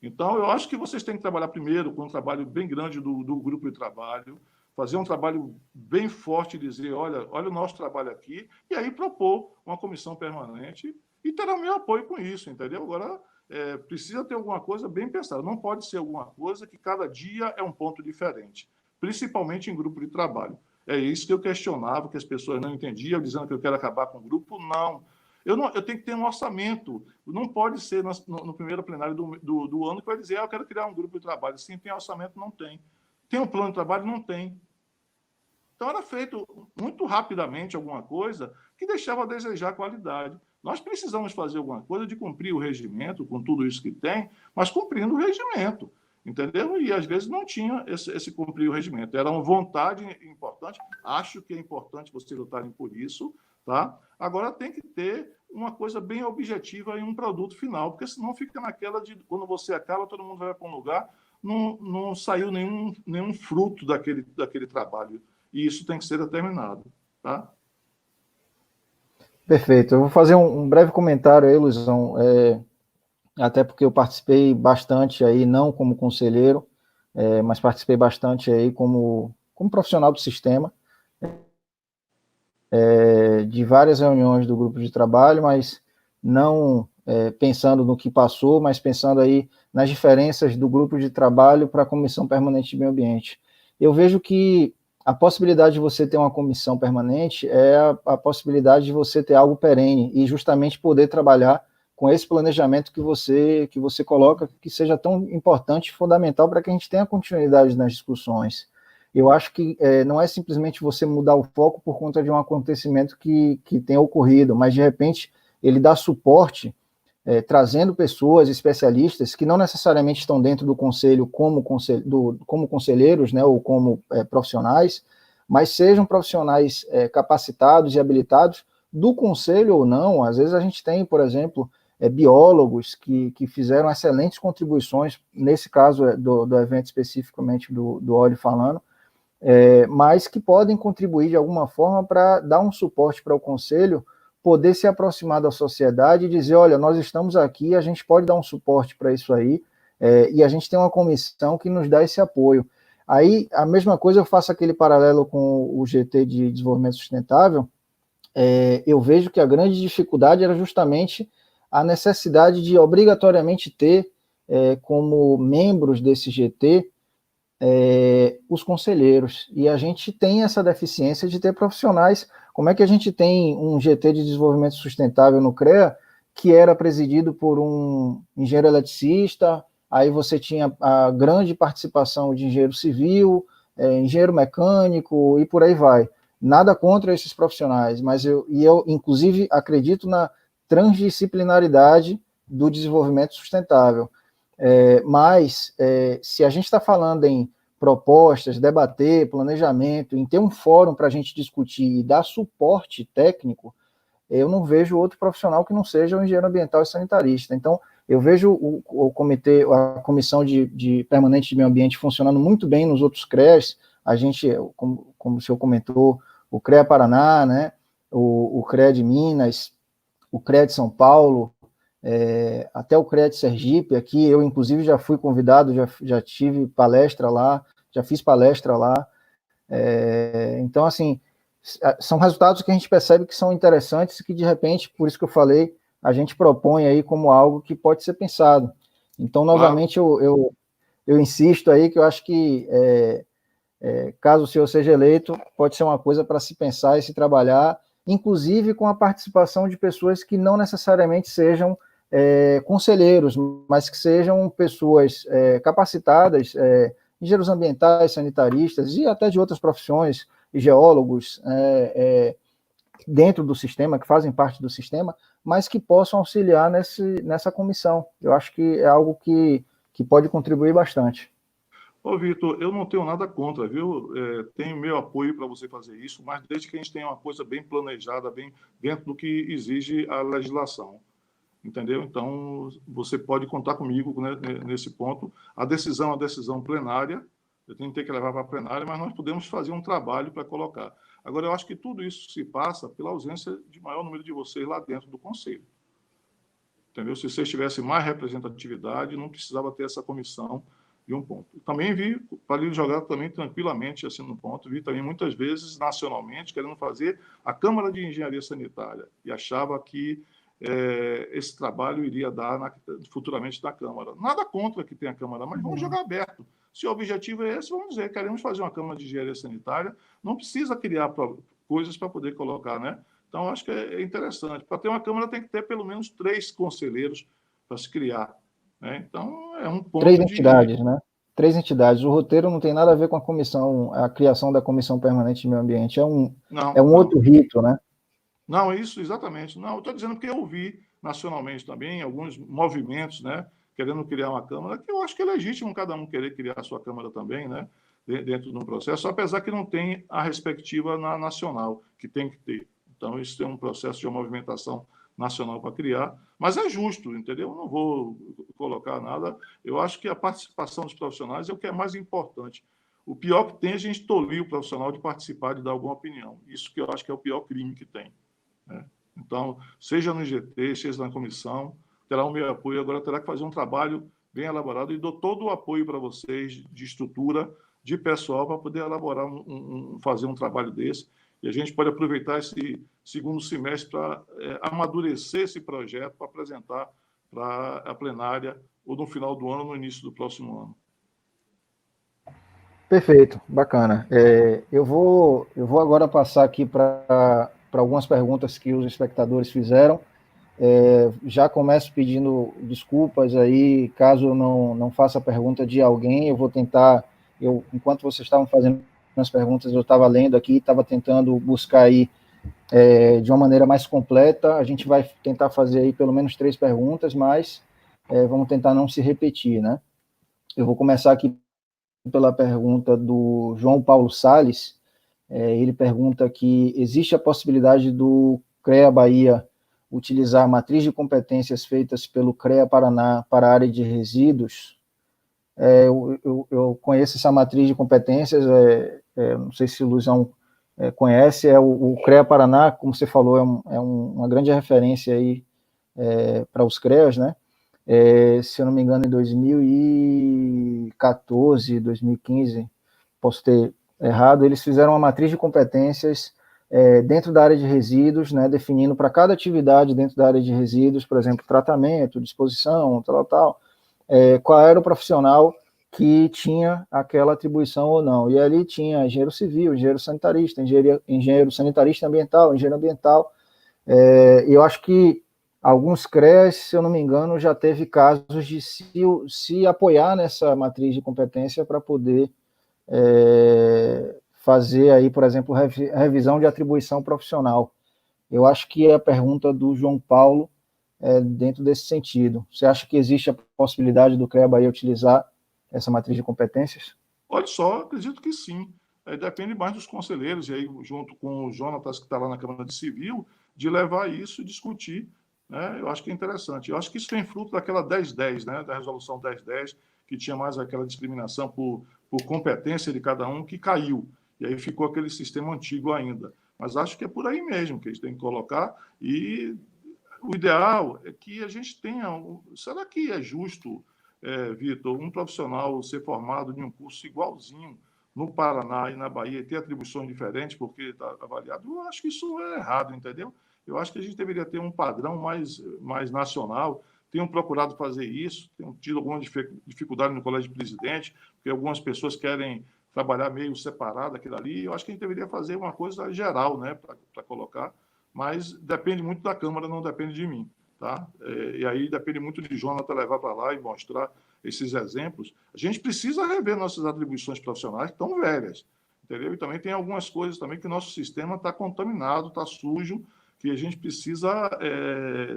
Então, eu acho que vocês têm que trabalhar primeiro com um trabalho bem grande do grupo de trabalho, fazer um trabalho bem forte e dizer, olha o nosso trabalho aqui, e aí propor uma comissão permanente e terá o meu apoio com isso, entendeu? Agora, precisa ter alguma coisa bem pensada. Não pode ser alguma coisa que cada dia é um ponto diferente, principalmente em grupo de trabalho. É isso que eu questionava, que as pessoas não entendiam, dizendo que eu quero acabar com o grupo. Não. Eu tenho que ter um orçamento. Não pode ser no primeiro plenário do ano que vai dizer eu quero criar um grupo de trabalho. Sim, tem orçamento? Não tem. Tem um plano de trabalho? Não tem. Então, era feito muito rapidamente alguma coisa que deixava a desejar qualidade. Nós precisamos fazer alguma coisa de cumprir o regimento, com tudo isso que tem, mas cumprindo o regimento. Entendeu? E, às vezes, não tinha esse cumprir o regimento. Era uma vontade importante. Acho que é importante vocês lutarem por isso. Tá? Agora tem que ter uma coisa bem objetiva em um produto final, porque senão fica naquela de quando você acaba, todo mundo vai para um lugar, não saiu nenhum fruto daquele trabalho. E isso tem que ser determinado. Tá? Perfeito. Eu vou fazer um breve comentário aí, Luizão, até porque eu participei bastante aí, não como conselheiro, mas participei bastante aí como profissional do sistema, de várias reuniões do grupo de trabalho, mas não pensando no que passou, mas pensando aí nas diferenças do grupo de trabalho para a Comissão Permanente de Meio Ambiente. Eu vejo que a possibilidade de você ter uma comissão permanente é a possibilidade de você ter algo perene e justamente poder trabalhar com esse planejamento que você coloca, que seja tão importante e fundamental para que a gente tenha continuidade nas discussões. Eu acho que não é simplesmente você mudar o foco por conta de um acontecimento que tenha ocorrido, mas, de repente, ele dá suporte, trazendo pessoas especialistas que não necessariamente estão dentro do conselho como conselheiros, né, ou como profissionais, mas sejam profissionais capacitados e habilitados do conselho ou não. Às vezes a gente tem, por exemplo, biólogos que fizeram excelentes contribuições, nesse caso do evento especificamente do Oli falando, mas que podem contribuir de alguma forma para dar um suporte para o Conselho poder se aproximar da sociedade e dizer, olha, nós estamos aqui, a gente pode dar um suporte para isso aí, e a gente tem uma comissão que nos dá esse apoio. Aí, a mesma coisa, eu faço aquele paralelo com o GT de Desenvolvimento Sustentável, eu vejo que a grande dificuldade era justamente a necessidade de obrigatoriamente ter, como membros desse GT, os conselheiros, e a gente tem essa deficiência de ter profissionais. Como é que a gente tem um GT de desenvolvimento sustentável no CREA, que era presidido por um engenheiro eletricista, aí você tinha a grande participação de engenheiro civil, engenheiro mecânico, e por aí vai. Nada contra esses profissionais, mas eu inclusive, acredito na transdisciplinaridade do desenvolvimento sustentável. Mas, se a gente está falando em propostas, debater, planejamento, em ter um fórum para a gente discutir e dar suporte técnico, eu não vejo outro profissional que não seja o engenheiro ambiental e sanitarista. Então, eu vejo o comitê, a comissão de permanente de meio ambiente funcionando muito bem nos outros CREAs. A gente, como o senhor comentou, o CREA Paraná, né, o CREA de Minas, o CREA de São Paulo, até o CREA de Sergipe, aqui eu inclusive já fui convidado, já tive palestra lá, já fiz palestra lá, então assim, são resultados que a gente percebe que são interessantes e que de repente, por isso que eu falei, a gente propõe aí como algo que pode ser pensado. Então, novamente, eu insisto aí que eu acho que caso o senhor seja eleito, pode ser uma coisa para se pensar e se trabalhar, inclusive com a participação de pessoas que não necessariamente sejam conselheiros, mas que sejam pessoas capacitadas, engenheiros ambientais, sanitaristas e até de outras profissões, geólogos, dentro do sistema, que fazem parte do sistema, mas que possam auxiliar nessa comissão. Eu acho que é algo que pode contribuir bastante. Ô, Vitor, eu não tenho nada contra, viu? Tenho meu apoio para você fazer isso, mas desde que a gente tenha uma coisa bem planejada, bem dentro do que exige a legislação. Entendeu? Então, você pode contar comigo, né, nesse ponto. A decisão é uma decisão plenária, eu tenho que ter que levar para a plenária, mas nós podemos fazer um trabalho para colocar. Agora, eu acho que tudo isso se passa pela ausência de maior número de vocês lá dentro do Conselho. Entendeu? Se vocês tivessem mais representatividade, não precisava ter essa comissão de um ponto. Também vi, para ele jogar também tranquilamente assim no ponto, vi também muitas vezes nacionalmente querendo fazer a Câmara de Engenharia Sanitária e achava que esse trabalho iria dar futuramente na Câmara. Nada contra que tenha a Câmara, mas vamos jogar aberto. Se o objetivo é esse, vamos dizer, queremos fazer uma Câmara de Engenharia Sanitária, não precisa criar coisas para poder colocar, né? Então, acho que é interessante. Para ter uma Câmara, tem que ter pelo menos 3 conselheiros para se criar, né? Então, é um ponto 3 entidades, né? 3 entidades. O roteiro não tem nada a ver com a comissão, a criação da Comissão Permanente de Meio Ambiente. É um outro rito, né? Não, isso, exatamente. Não, eu estou dizendo que eu vi nacionalmente também alguns movimentos, né, querendo criar uma Câmara, que eu acho que é legítimo cada um querer criar a sua Câmara também, né, dentro de um processo, apesar que não tem a respectiva na nacional, que tem que ter. Então, isso é um processo de uma movimentação nacional para criar, mas é justo, entendeu? Eu não vou colocar nada. Eu acho que a participação dos profissionais é o que é mais importante. O pior que tem é a gente tolir o profissional de participar, de dar alguma opinião. Isso que eu acho que é o pior crime que tem. Então, seja no IGT, seja na comissão, terá o meu apoio. Agora terá que fazer um trabalho bem elaborado e dou todo o apoio para vocês de estrutura, de pessoal, para poder elaborar, fazer um trabalho desse. E a gente pode aproveitar esse segundo semestre para amadurecer esse projeto, para apresentar para a plenária ou no final do ano ou no início do próximo ano. Perfeito, bacana. Eu vou agora passar aqui para algumas perguntas que os espectadores fizeram. Já começo pedindo desculpas aí, caso eu não faça a pergunta de alguém, eu vou tentar, enquanto vocês estavam fazendo as perguntas, eu estava lendo aqui, estava tentando buscar aí de uma maneira mais completa. A gente vai tentar fazer aí pelo menos 3 perguntas, mas vamos tentar não se repetir, né? Eu vou começar aqui pela pergunta do João Paulo Salles. Ele pergunta que existe a possibilidade do CREA Bahia utilizar a matriz de competências feitas pelo CREA Paraná para a área de resíduos, eu conheço essa matriz de competências, não sei se o Luizão conhece, o CREA Paraná, como você falou, uma grande referência aí para os CREAs, né? Se eu não me engano, em 2014, 2015, posso ter errado, eles fizeram uma matriz de competências dentro da área de resíduos, né, definindo para cada atividade dentro da área de resíduos, por exemplo, tratamento, disposição, tal, qual era o profissional que tinha aquela atribuição ou não. E ali tinha engenheiro civil, engenheiro sanitarista, engenheiro sanitarista ambiental, engenheiro ambiental. E eu acho que alguns CREAs, se eu não me engano, já teve casos de se apoiar nessa matriz de competência para poder fazer aí, por exemplo, revisão de atribuição profissional. Eu acho que a pergunta do João Paulo dentro desse sentido. Você acha que existe a possibilidade do CREA Bahia utilizar essa matriz de competências? Olha só, acredito que sim. Depende mais dos conselheiros, e aí, junto com o Jonatas, que está lá na Câmara de Civil, de levar isso e discutir, né? Eu acho que é interessante. Eu acho que isso vem fruto daquela 1010, né? Da resolução 1010, que tinha mais aquela discriminação por competência de cada um, que caiu. E aí ficou aquele sistema antigo ainda. Mas acho que é por aí mesmo que a gente tem que colocar. E o ideal é que a gente tenha... Será que é justo, Vitor, um profissional ser formado em um curso igualzinho no Paraná e na Bahia e ter atribuições diferentes porque está avaliado? Eu acho que isso é errado, entendeu? Eu acho que a gente deveria ter um padrão mais nacional. Tenho procurado fazer isso, tenho tido alguma dificuldade no colégio de presidente, porque algumas pessoas querem trabalhar meio separado aquilo ali. Eu acho que a gente deveria fazer uma coisa geral, né, para colocar, mas depende muito da Câmara, não depende de mim, tá? E aí depende muito de Jonathan levar para lá e mostrar esses exemplos. A gente precisa rever nossas atribuições profissionais, que estão velhas, entendeu? E também tem algumas coisas também que o nosso sistema está contaminado, está sujo, que a gente precisa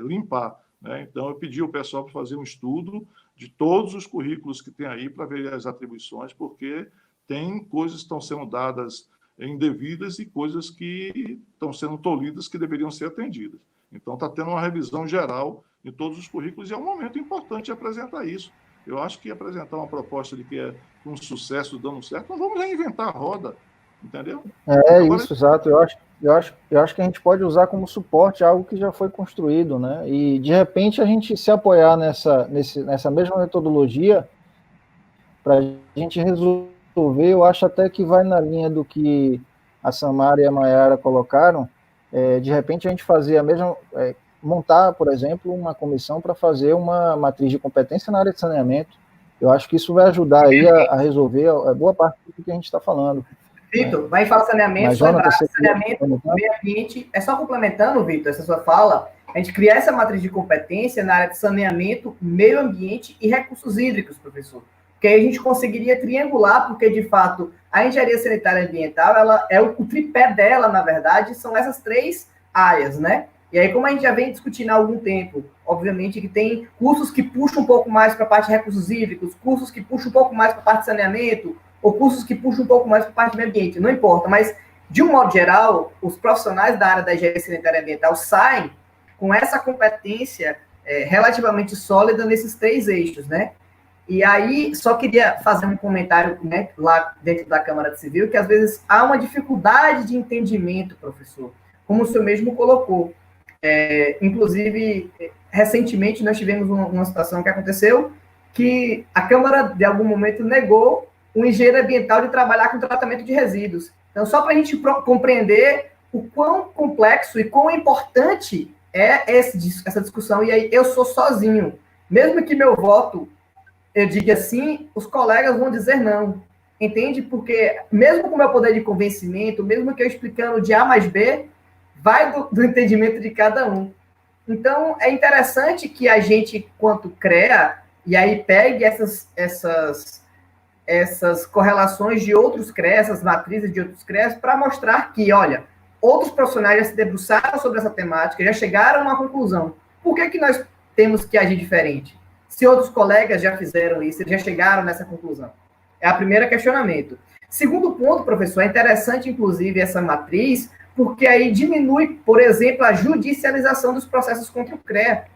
limpar, né? Então, eu pedi ao pessoal para fazer um estudo de todos os currículos que tem aí para ver as atribuições, porque tem coisas que estão sendo dadas indevidas e coisas que estão sendo tolhidas que deveriam ser atendidas. Então, está tendo uma revisão geral de todos os currículos e é um momento importante apresentar isso. Eu acho que apresentar uma proposta de que é um sucesso dando certo, não vamos reinventar a roda, entendeu? Agora, Isso, exato. Eu acho que a gente pode usar como suporte algo que já foi construído, né? E, de repente, a gente se apoiar nessa mesma metodologia para a gente resolver, eu acho até que vai na linha do que a Samara e a Maiara colocaram, de repente a gente fazer a mesma... montar, por exemplo, uma comissão para fazer uma matriz de competência na área de saneamento. Eu acho que isso vai ajudar aí a resolver boa parte do que a gente está falando. Vitor, vai falar saneamento, saneamento, meio ambiente. É só complementando, Vitor, essa sua fala, a gente criar essa matriz de competência na área de saneamento, meio ambiente e recursos hídricos, professor. Porque aí a gente conseguiria triangular, porque, de fato, a engenharia sanitária e ambiental, ela o tripé dela, na verdade, são essas três áreas, né? E aí, como a gente já vem discutindo há algum tempo, obviamente que tem cursos que puxam um pouco mais para a parte de recursos hídricos, cursos que puxam um pouco mais para a parte de saneamento, ou cursos que puxam um pouco mais para a parte de meio ambiente, não importa, mas, de um modo geral, os profissionais da área da engenharia sanitária e ambiental saem com essa competência relativamente sólida nesses três eixos, né? E aí, só queria fazer um comentário, né, lá dentro da Câmara de Civil, que às vezes há uma dificuldade de entendimento, professor, como o senhor mesmo colocou. Inclusive, recentemente nós tivemos uma situação que aconteceu que a Câmara, de algum momento, negou um engenheiro ambiental de trabalhar com tratamento de resíduos. Então, só para a gente compreender o quão complexo e quão importante é essa discussão, e aí eu sou sozinho. Mesmo que meu voto eu diga sim, os colegas vão dizer não. Entende? Porque mesmo com o meu poder de convencimento, mesmo que eu explicando de A mais B, vai do entendimento de cada um. Então, é interessante que a gente, quanto CREA, e aí pegue essas correlações de outros CREA, essas matrizes de outros CREAs, para mostrar que, olha, outros profissionais já se debruçaram sobre essa temática, já chegaram a uma conclusão. Por que nós temos que agir diferente? Se outros colegas já fizeram isso, eles já chegaram nessa conclusão. É o primeiro questionamento. Segundo ponto, professor, é interessante, inclusive, essa matriz, porque aí diminui, por exemplo, a judicialização dos processos contra o CREA,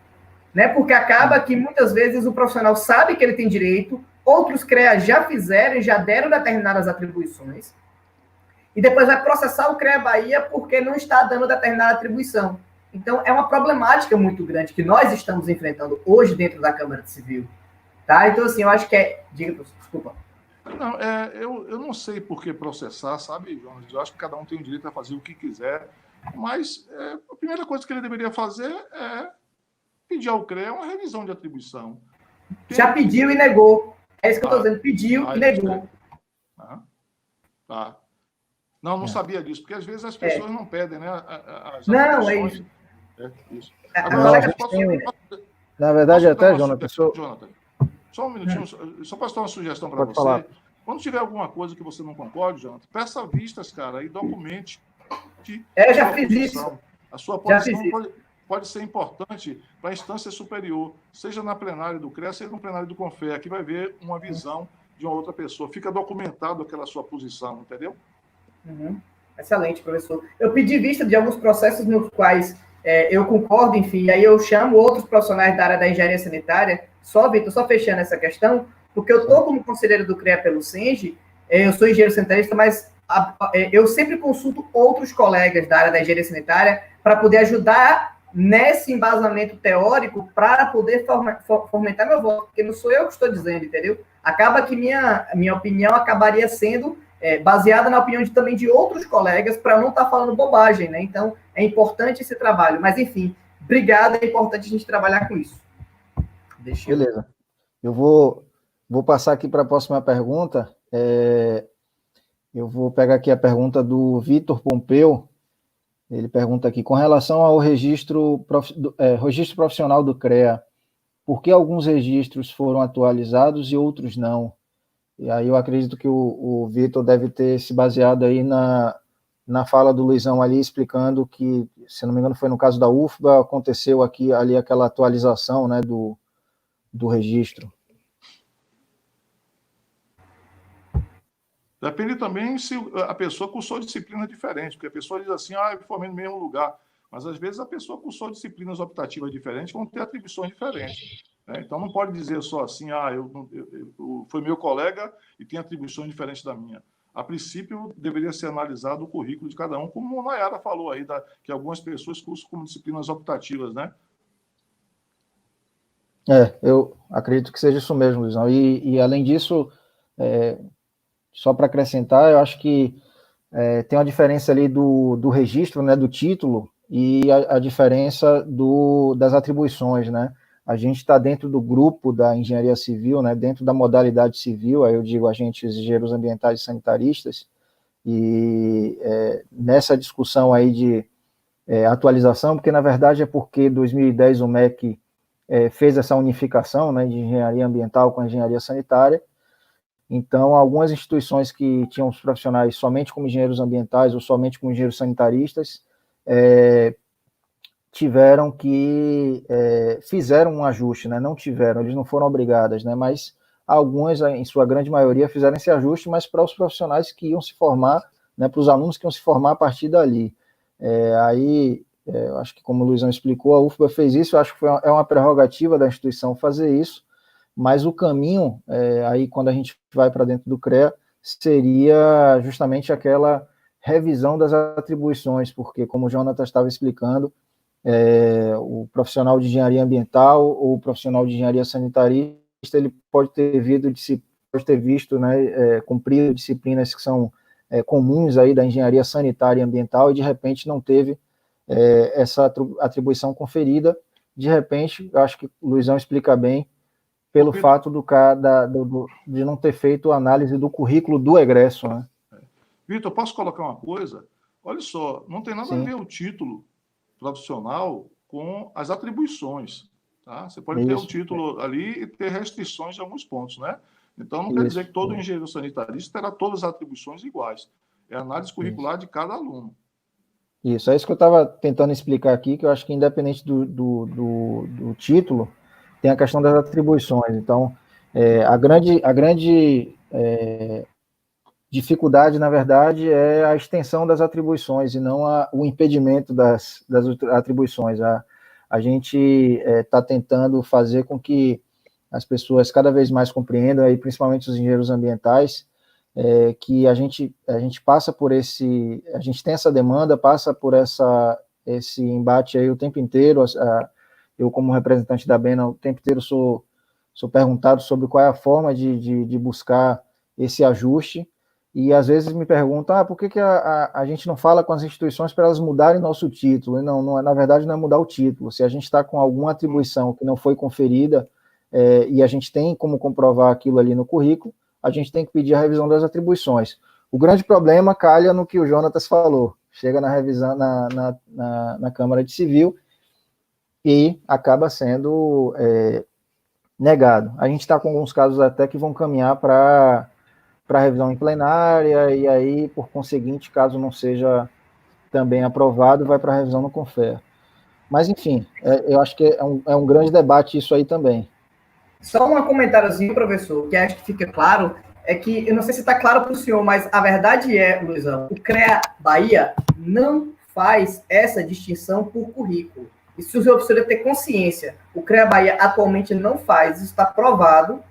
né? Porque acaba que muitas vezes o profissional sabe que ele tem direito, outros CREA já fizeram e já deram determinadas atribuições, e depois vai processar o CREA Bahia porque não está dando determinada atribuição. Então, é uma problemática muito grande que nós estamos enfrentando hoje dentro da Câmara de Civil. Tá? Então, assim, eu acho que é... Diga, professor, desculpa. Não, eu não sei por que processar, sabe, Jonas? Eu acho que cada um tem o direito a fazer o que quiser, mas a primeira coisa que ele deveria fazer é pedir ao CREA uma revisão de atribuição. Já pediu e negou. É isso que eu estou dizendo. Pediu e negou. Tá. Não sabia disso, porque às vezes as pessoas não pedem, né? Não, é isso. Isso. Agora, na verdade, até, Jonathan, só um minutinho, só posso dar uma sugestão para você? Falar. Quando tiver alguma coisa que você não concorde, Jonathan, peça vistas, cara, e documente. Eu já fiz isso. A sua posição pode ser importante para a instância superior, seja na plenária do CREA, seja no plenário do CONFEA. Aqui vai ver uma visão de uma outra pessoa. Fica documentado aquela sua posição, entendeu? Excelente, professor. Eu pedi vista de alguns processos nos quais eu concordo, enfim, aí eu chamo outros profissionais da área da engenharia sanitária, Vitor, só fechando essa questão, porque eu estou como conselheiro do CREA pelo SENGE, eu sou engenheiro sanitarista, mas eu sempre consulto outros colegas da área da engenharia sanitária para poder ajudar nesse embasamento teórico para poder fomentar meu voto, porque não sou eu que estou dizendo, entendeu? Acaba que minha opinião acabaria sendo baseada na opinião também de outros colegas, para não estar falando bobagem, né? Então, é importante esse trabalho. Mas, enfim, obrigado, é importante a gente trabalhar com isso. Beleza. Eu vou passar aqui para a próxima pergunta. Eu vou pegar aqui a pergunta do Vitor Pompeu. Ele pergunta aqui, com relação ao registro profissional do CREA, por que alguns registros foram atualizados e outros não? E aí eu acredito que o Vitor deve ter se baseado aí na fala do Luizão ali, explicando que, se não me engano, foi no caso da UFBA, aconteceu ali aquela atualização, né, do registro. Depende também se a pessoa cursou disciplina diferente, porque a pessoa diz assim, eu formei no mesmo lugar, mas às vezes a pessoa cursou disciplinas optativas diferentes, vão ter atribuições diferentes. Então, não pode dizer só assim, foi meu colega e tem atribuições diferentes da minha. A princípio, deveria ser analisado o currículo de cada um, como a Nayara falou aí, que algumas pessoas cursam como disciplinas optativas, né? Eu acredito que seja isso mesmo, Luizão. E além disso, só para acrescentar, eu acho que tem uma diferença ali do registro, né, do título, e a diferença das atribuições, né? A gente está dentro do grupo da engenharia civil, né, dentro da modalidade civil, aí eu digo agentes engenheiros ambientais e sanitaristas, e nessa discussão aí de atualização, porque na verdade é porque em 2010 o MEC fez essa unificação, né, de engenharia ambiental com a engenharia sanitária. Então, algumas instituições que tinham os profissionais somente como engenheiros ambientais ou somente como engenheiros sanitaristas tiveram que fizeram um ajuste, né? Não tiveram, eles não foram obrigadas, né? Mas algumas, em sua grande maioria, fizeram esse ajuste, mas para os profissionais que iam se formar, né? Para os alunos que iam se formar a partir dali. Eu acho que, como o Luizão explicou, a UFBA fez isso, eu acho que é uma prerrogativa da instituição fazer isso, mas o caminho, aí quando a gente vai para dentro do CREA, seria justamente aquela revisão das atribuições, porque, como o Jonathan estava explicando, o profissional de engenharia ambiental ou o profissional de engenharia sanitarista, ele pode ter visto, né, cumprido disciplinas que são comuns aí da engenharia sanitária e ambiental, e de repente não teve essa atribuição conferida. De repente, eu acho que o Luizão explica bem, pelo fato de não ter feito a análise do currículo do egresso, né? Vitor, posso colocar uma coisa? Olha só, não tem nada a ver o título profissional com as atribuições, tá? Você pode ter um título ali e ter restrições em alguns pontos, né? Então, não quer dizer que todo engenheiro sanitarista terá todas as atribuições iguais. É a análise curricular de cada aluno. Isso, é isso que eu estava tentando explicar aqui, que eu acho que independente do título, tem a questão das atribuições. Então, a grande dificuldade, na verdade, é a extensão das atribuições e não o impedimento das atribuições. A gente está tentando fazer com que as pessoas cada vez mais compreendam, aí, principalmente os engenheiros ambientais, que a gente passa por a gente tem essa demanda, passa por esse embate aí o tempo inteiro. Eu, como representante da BENA, o tempo inteiro sou perguntado sobre qual é a forma de buscar esse ajuste, e às vezes me perguntam, por que a gente não fala com as instituições para elas mudarem nosso título? E não, na verdade não é mudar o título. Se a gente está com alguma atribuição que não foi conferida, e a gente tem como comprovar aquilo ali no currículo, a gente tem que pedir a revisão das atribuições. O grande problema calha no que o Jonatas falou, chega na revisão na Câmara de Civil e acaba sendo negado. A gente está com alguns casos até que vão caminhar para revisão em plenária, e aí, por conseguinte, caso não seja também aprovado, vai para revisão no CONFER. Mas, enfim, eu acho que é um grande debate isso aí também. Só um comentáriozinho, professor, que acho que fica claro, é que, eu não sei se está claro para o senhor, mas a verdade é, Luizão, o CREA Bahia não faz essa distinção por currículo. E se o senhor precisa ter consciência, o CREA Bahia atualmente não faz, isso está provado.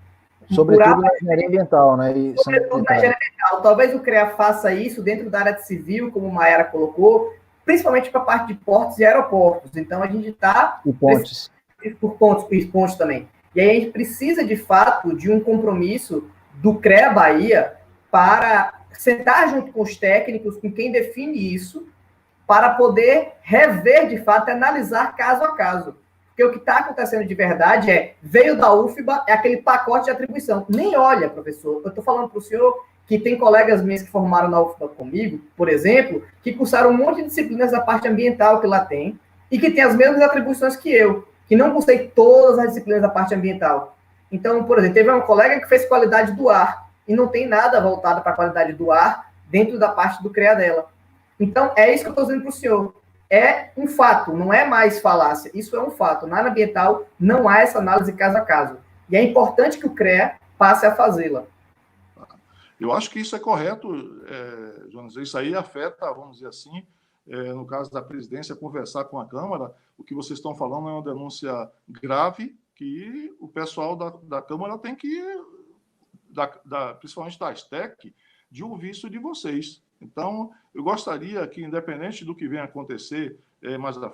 Sobretudo na engenharia ambiental, né? Sobretudo na engenharia ambiental. Talvez o CREA faça isso dentro da área de civil, como o Maiara colocou, principalmente para a parte de portos e aeroportos. Então, a gente está... E pontes. Por pontos também. E aí a gente precisa, de fato, de um compromisso do CREA Bahia para sentar junto com os técnicos, com quem define isso, para poder rever, de fato, e analisar caso a caso. Porque o que está acontecendo de verdade veio da UFBA, é aquele pacote de atribuição. Nem olha, professor, eu estou falando para o senhor que tem colegas meus que formaram na UFBA comigo, por exemplo, que cursaram um monte de disciplinas da parte ambiental que lá tem, e que tem as mesmas atribuições que eu, que não cursei todas as disciplinas da parte ambiental. Então, por exemplo, teve uma colega que fez qualidade do ar, e não tem nada voltado para a qualidade do ar dentro da parte do CREA dela. Então, é isso que eu estou dizendo para o senhor. É um fato, não é mais falácia. Isso é um fato. Na área ambiental, não há essa análise caso a caso. E é importante que o CREA passe a fazê-la. Eu acho que isso é correto, Jonas. Isso aí afeta, vamos dizer assim, no caso da presidência, conversar com a Câmara. O que vocês estão falando é uma denúncia grave que o pessoal da Câmara tem que, principalmente da ASTEC, de ouvir isso de vocês. Então, eu gostaria que, independente do que venha acontecer mais à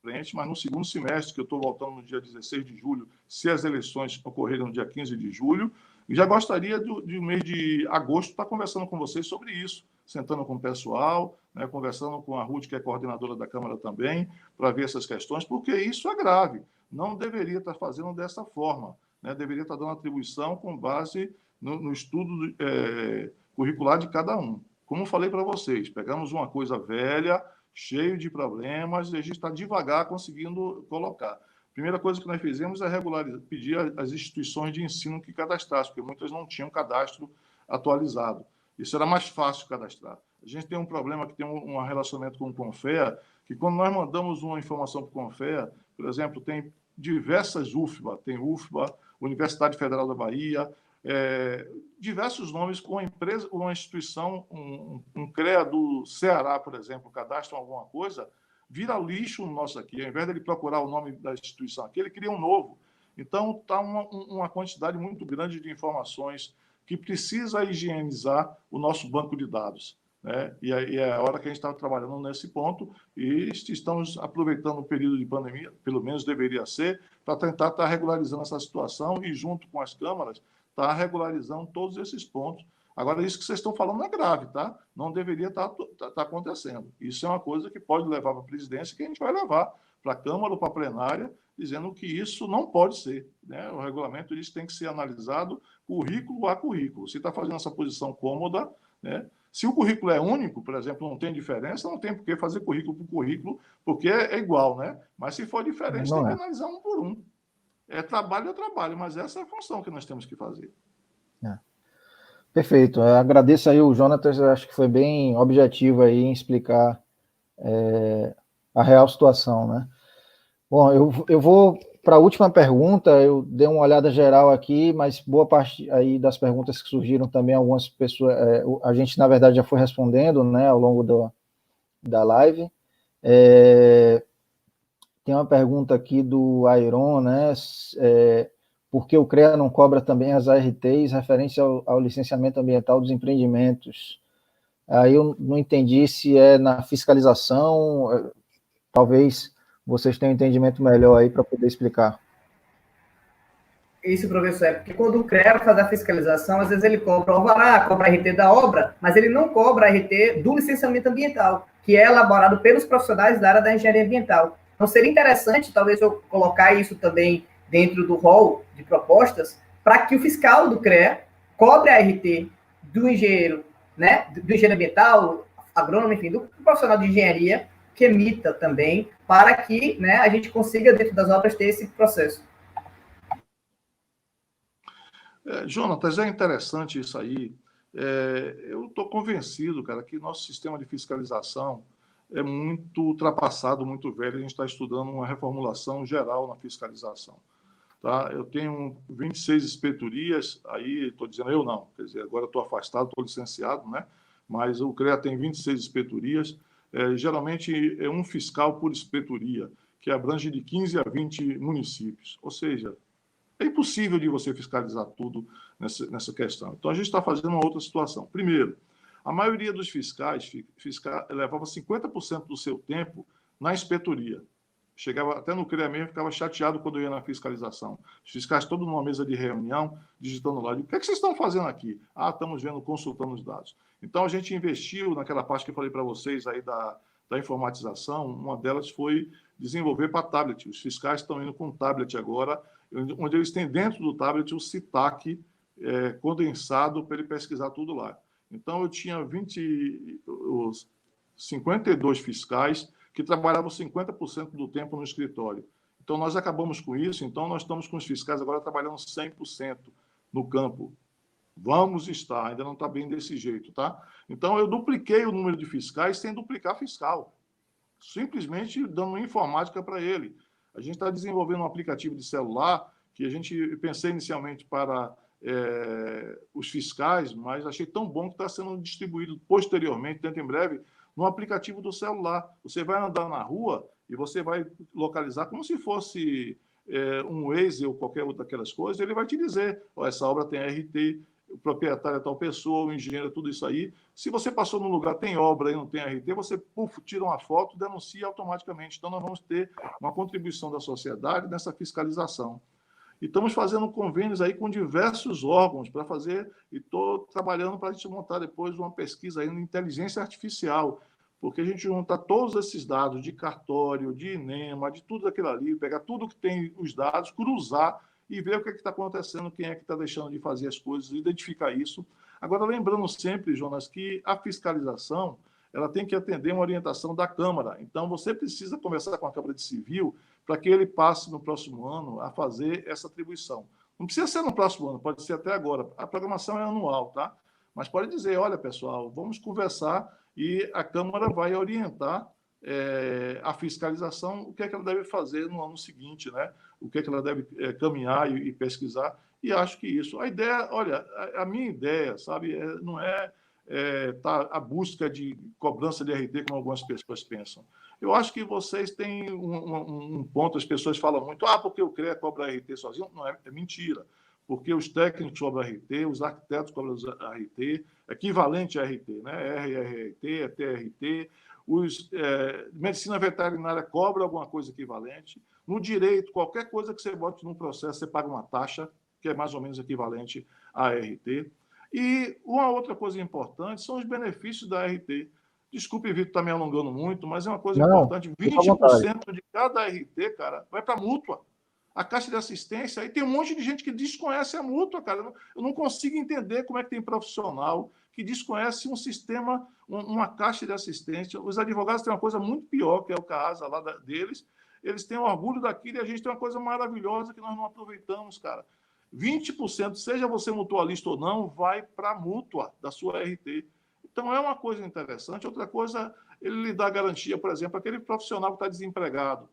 frente, mas no segundo semestre, que eu estou voltando no dia 16 de julho, se as eleições ocorrerem no dia 15 de julho, já gostaria de mês de agosto estar conversando com vocês sobre isso, sentando com o pessoal, né, conversando com a Ruth, que é coordenadora da Câmara também, para ver essas questões, porque isso é grave. Não deveria estar fazendo dessa forma, né? Deveria estar dando atribuição com base no estudo curricular de cada um. Como eu falei para vocês, pegamos uma coisa velha, cheio de problemas, e a gente está devagar conseguindo colocar. A primeira coisa que nós fizemos é pedir às instituições de ensino que cadastrassem, porque muitas não tinham cadastro atualizado. Isso era mais fácil cadastrar. A gente tem um problema que tem um relacionamento com o CONFEA, que quando nós mandamos uma informação para o CONFEA, por exemplo, tem diversas UFBA, tem UFBA, Universidade Federal da Bahia, diversos nomes com uma instituição, um CREA do Ceará, por exemplo, cadastram alguma coisa, vira lixo no nosso aqui. Ao invés de ele procurar o nome da instituição aqui, ele cria um novo. Então, está uma quantidade muito grande de informações que precisa higienizar o nosso banco de dados, né? E é a hora que a gente está trabalhando nesse ponto e estamos aproveitando o período de pandemia, pelo menos deveria ser, para tentar estar regularizando essa situação e, junto com as câmaras, estar regularizando todos esses pontos. Agora, isso que vocês estão falando é grave, tá? Não deveria estar acontecendo. Isso é uma coisa que pode levar para a presidência, que a gente vai levar para a Câmara ou para a plenária, dizendo que isso não pode ser, né? O regulamento diz que tem que ser analisado currículo a currículo. Se está fazendo essa posição cômoda, né? Se o currículo é único, por exemplo, não tem diferença, não tem por que fazer currículo por currículo, porque é igual, né? Mas se for diferente, tem que analisar um por um. É trabalho, mas essa é a função que nós temos que fazer. Perfeito. Eu agradeço aí o Jonatas, acho que foi bem objetivo aí em explicar a real situação, né? Bom, eu vou para a última pergunta, eu dei uma olhada geral aqui, mas boa parte aí das perguntas que surgiram também, algumas pessoas, a gente, na verdade, já foi respondendo, né, ao longo da live. Tem uma pergunta aqui do Airon, né, por que o CREA não cobra também as ARTs referente ao licenciamento ambiental dos empreendimentos? Aí eu não entendi se é na fiscalização, talvez vocês tenham um entendimento melhor aí para poder explicar. Isso, professor, é porque quando o CREA faz a fiscalização, às vezes ele cobra o alvará, cobra a RT da obra, mas ele não cobra a RT do licenciamento ambiental, que é elaborado pelos profissionais da área da engenharia ambiental. Então, seria interessante, talvez, eu colocar isso também dentro do rol de propostas, para que o fiscal do CREA cobre a RT do engenheiro, né, do engenheiro ambiental, agrônomo, enfim, do profissional de engenharia, que emita também, para que, né, a gente consiga, dentro das obras, ter esse processo. Jonatas, é interessante isso aí. Eu estou convencido, cara, que nosso sistema de fiscalização é muito ultrapassado, muito velho. A gente está estudando uma reformulação geral na fiscalização. Tá? Eu tenho 26 inspetorias, aí estou dizendo eu não, quer dizer, agora estou afastado, estou licenciado, né? Mas o CREA tem 26 inspetorias, geralmente é um fiscal por inspetoria, que abrange de 15 a 20 municípios, ou seja, é impossível de você fiscalizar tudo nessa questão. Então, a gente está fazendo uma outra situação. Primeiro, a maioria dos fiscais levava 50% do seu tempo na inspetoria. Chegava até no CREA mesmo, ficava chateado quando eu ia na fiscalização. Os fiscais todos numa mesa de reunião, digitando lá. O que é que vocês estão fazendo aqui? Estamos vendo, consultando os dados. Então, a gente investiu naquela parte que eu falei para vocês aí da informatização. Uma delas foi desenvolver para tablet. Os fiscais estão indo com tablet agora, onde eles têm dentro do tablet o CITAC condensado para ele pesquisar tudo lá. Então, eu tinha 52 fiscais que trabalhavam 50% do tempo no escritório. Então, nós acabamos com isso, então nós estamos com os fiscais agora trabalhando 100% no campo. Vamos estar, ainda não está bem desse jeito, tá? Então, eu dupliquei o número de fiscais sem duplicar fiscal, simplesmente dando informática para ele. A gente está desenvolvendo um aplicativo de celular que a gente pensei inicialmente para os fiscais, mas achei tão bom que está sendo distribuído posteriormente, dentro em breve, no aplicativo do celular. Você vai andar na rua e você vai localizar como se fosse um Waze ou qualquer outra daquelas coisas, ele vai te dizer, essa obra tem RT, o proprietário é tal pessoa, o engenheiro, tudo isso aí. Se você passou num lugar, tem obra e não tem RT, você tira uma foto e denuncia automaticamente. Então, nós vamos ter uma contribuição da sociedade nessa fiscalização. E estamos fazendo convênios aí com diversos órgãos para fazer, e estou trabalhando para a gente montar depois uma pesquisa aí em inteligência artificial, porque a gente junta todos esses dados de cartório, de INEMA, de tudo aquilo ali, pegar tudo que tem os dados, cruzar e ver o que está acontecendo, quem é que está deixando de fazer as coisas, identificar isso. Agora, lembrando sempre, Jonas, que a fiscalização ela tem que atender uma orientação da Câmara. Então, você precisa conversar com a Câmara de Civil para que ele passe no próximo ano a fazer essa atribuição. Não precisa ser no próximo ano, pode ser até agora. A programação é anual, tá? Mas pode dizer, olha, pessoal, vamos conversar e a Câmara vai orientar a fiscalização, o que é que ela deve fazer no ano seguinte, né? O que é que ela deve caminhar e pesquisar. E acho que isso. A ideia, olha, a minha ideia, sabe, não é a busca de cobrança de RT, como algumas pessoas pensam. Eu acho que vocês têm um ponto, as pessoas falam muito, porque o CREA cobra RT sozinho. Não, é mentira. Porque os técnicos cobram RT, os arquitetos cobram RT, equivalente a RT, né? RRT, TRT, medicina veterinária cobra alguma coisa equivalente. No direito, qualquer coisa que você bote num processo, você paga uma taxa, que é mais ou menos equivalente a RT. E uma outra coisa importante são os benefícios da RT. Desculpe, Vitor, está me alongando muito, mas é uma coisa importante. 20% de cada RT, cara, vai para a mútua. A Caixa de Assistência, aí tem um monte de gente que desconhece a mútua, cara. Eu não consigo entender como é que tem profissional que desconhece um sistema, uma Caixa de Assistência. Os advogados têm uma coisa muito pior, que é o CASA lá deles. Eles têm orgulho daquilo e a gente tem uma coisa maravilhosa que nós não aproveitamos, cara. 20%, seja você mutualista ou não, vai para a mútua da sua RT. Então, é uma coisa interessante. Outra coisa, ele lhe dá garantia, por exemplo, aquele profissional que está desempregado.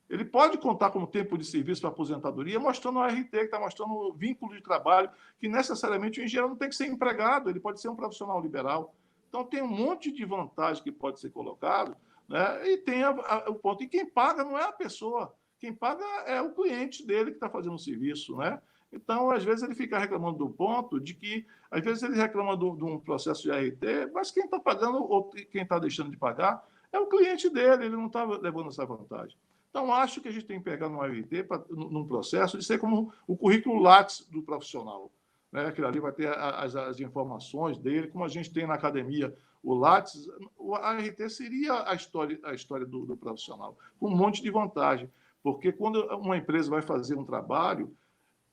Ele pode contar como tempo de serviço para aposentadoria, mostrando o RT, que está mostrando o vínculo de trabalho, que necessariamente o engenheiro não tem que ser empregado, ele pode ser um profissional liberal. Então, tem um monte de vantagem que pode ser colocado, né? E tem o ponto. E quem paga não é a pessoa, quem paga é o cliente dele que está fazendo o serviço, né? Então, às vezes, ele fica reclamando do ponto de que, às vezes, ele reclama de um processo de RT, mas quem está pagando ou quem está deixando de pagar é o cliente dele, ele não está levando essa vantagem. Então, acho que a gente tem que pegar no RT, num processo, de ser como o currículo Lattes do profissional. Né? Aquilo ali vai ter as informações dele, como a gente tem na academia o Lattes, o ART seria a história do profissional, com um monte de vantagem. Porque quando uma empresa vai fazer um trabalho,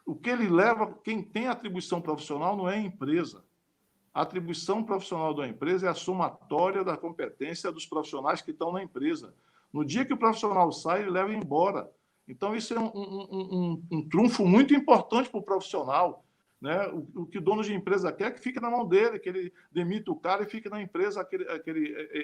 o que ele leva, quem tem atribuição profissional não é a empresa. A atribuição profissional da empresa é a somatória da competência dos profissionais que estão na empresa. No dia que o profissional sai, ele leva embora. Então, isso é um trunfo muito importante para o profissional. Né? O que o dono de empresa quer é que fique na mão dele, que ele demita o cara e fique na empresa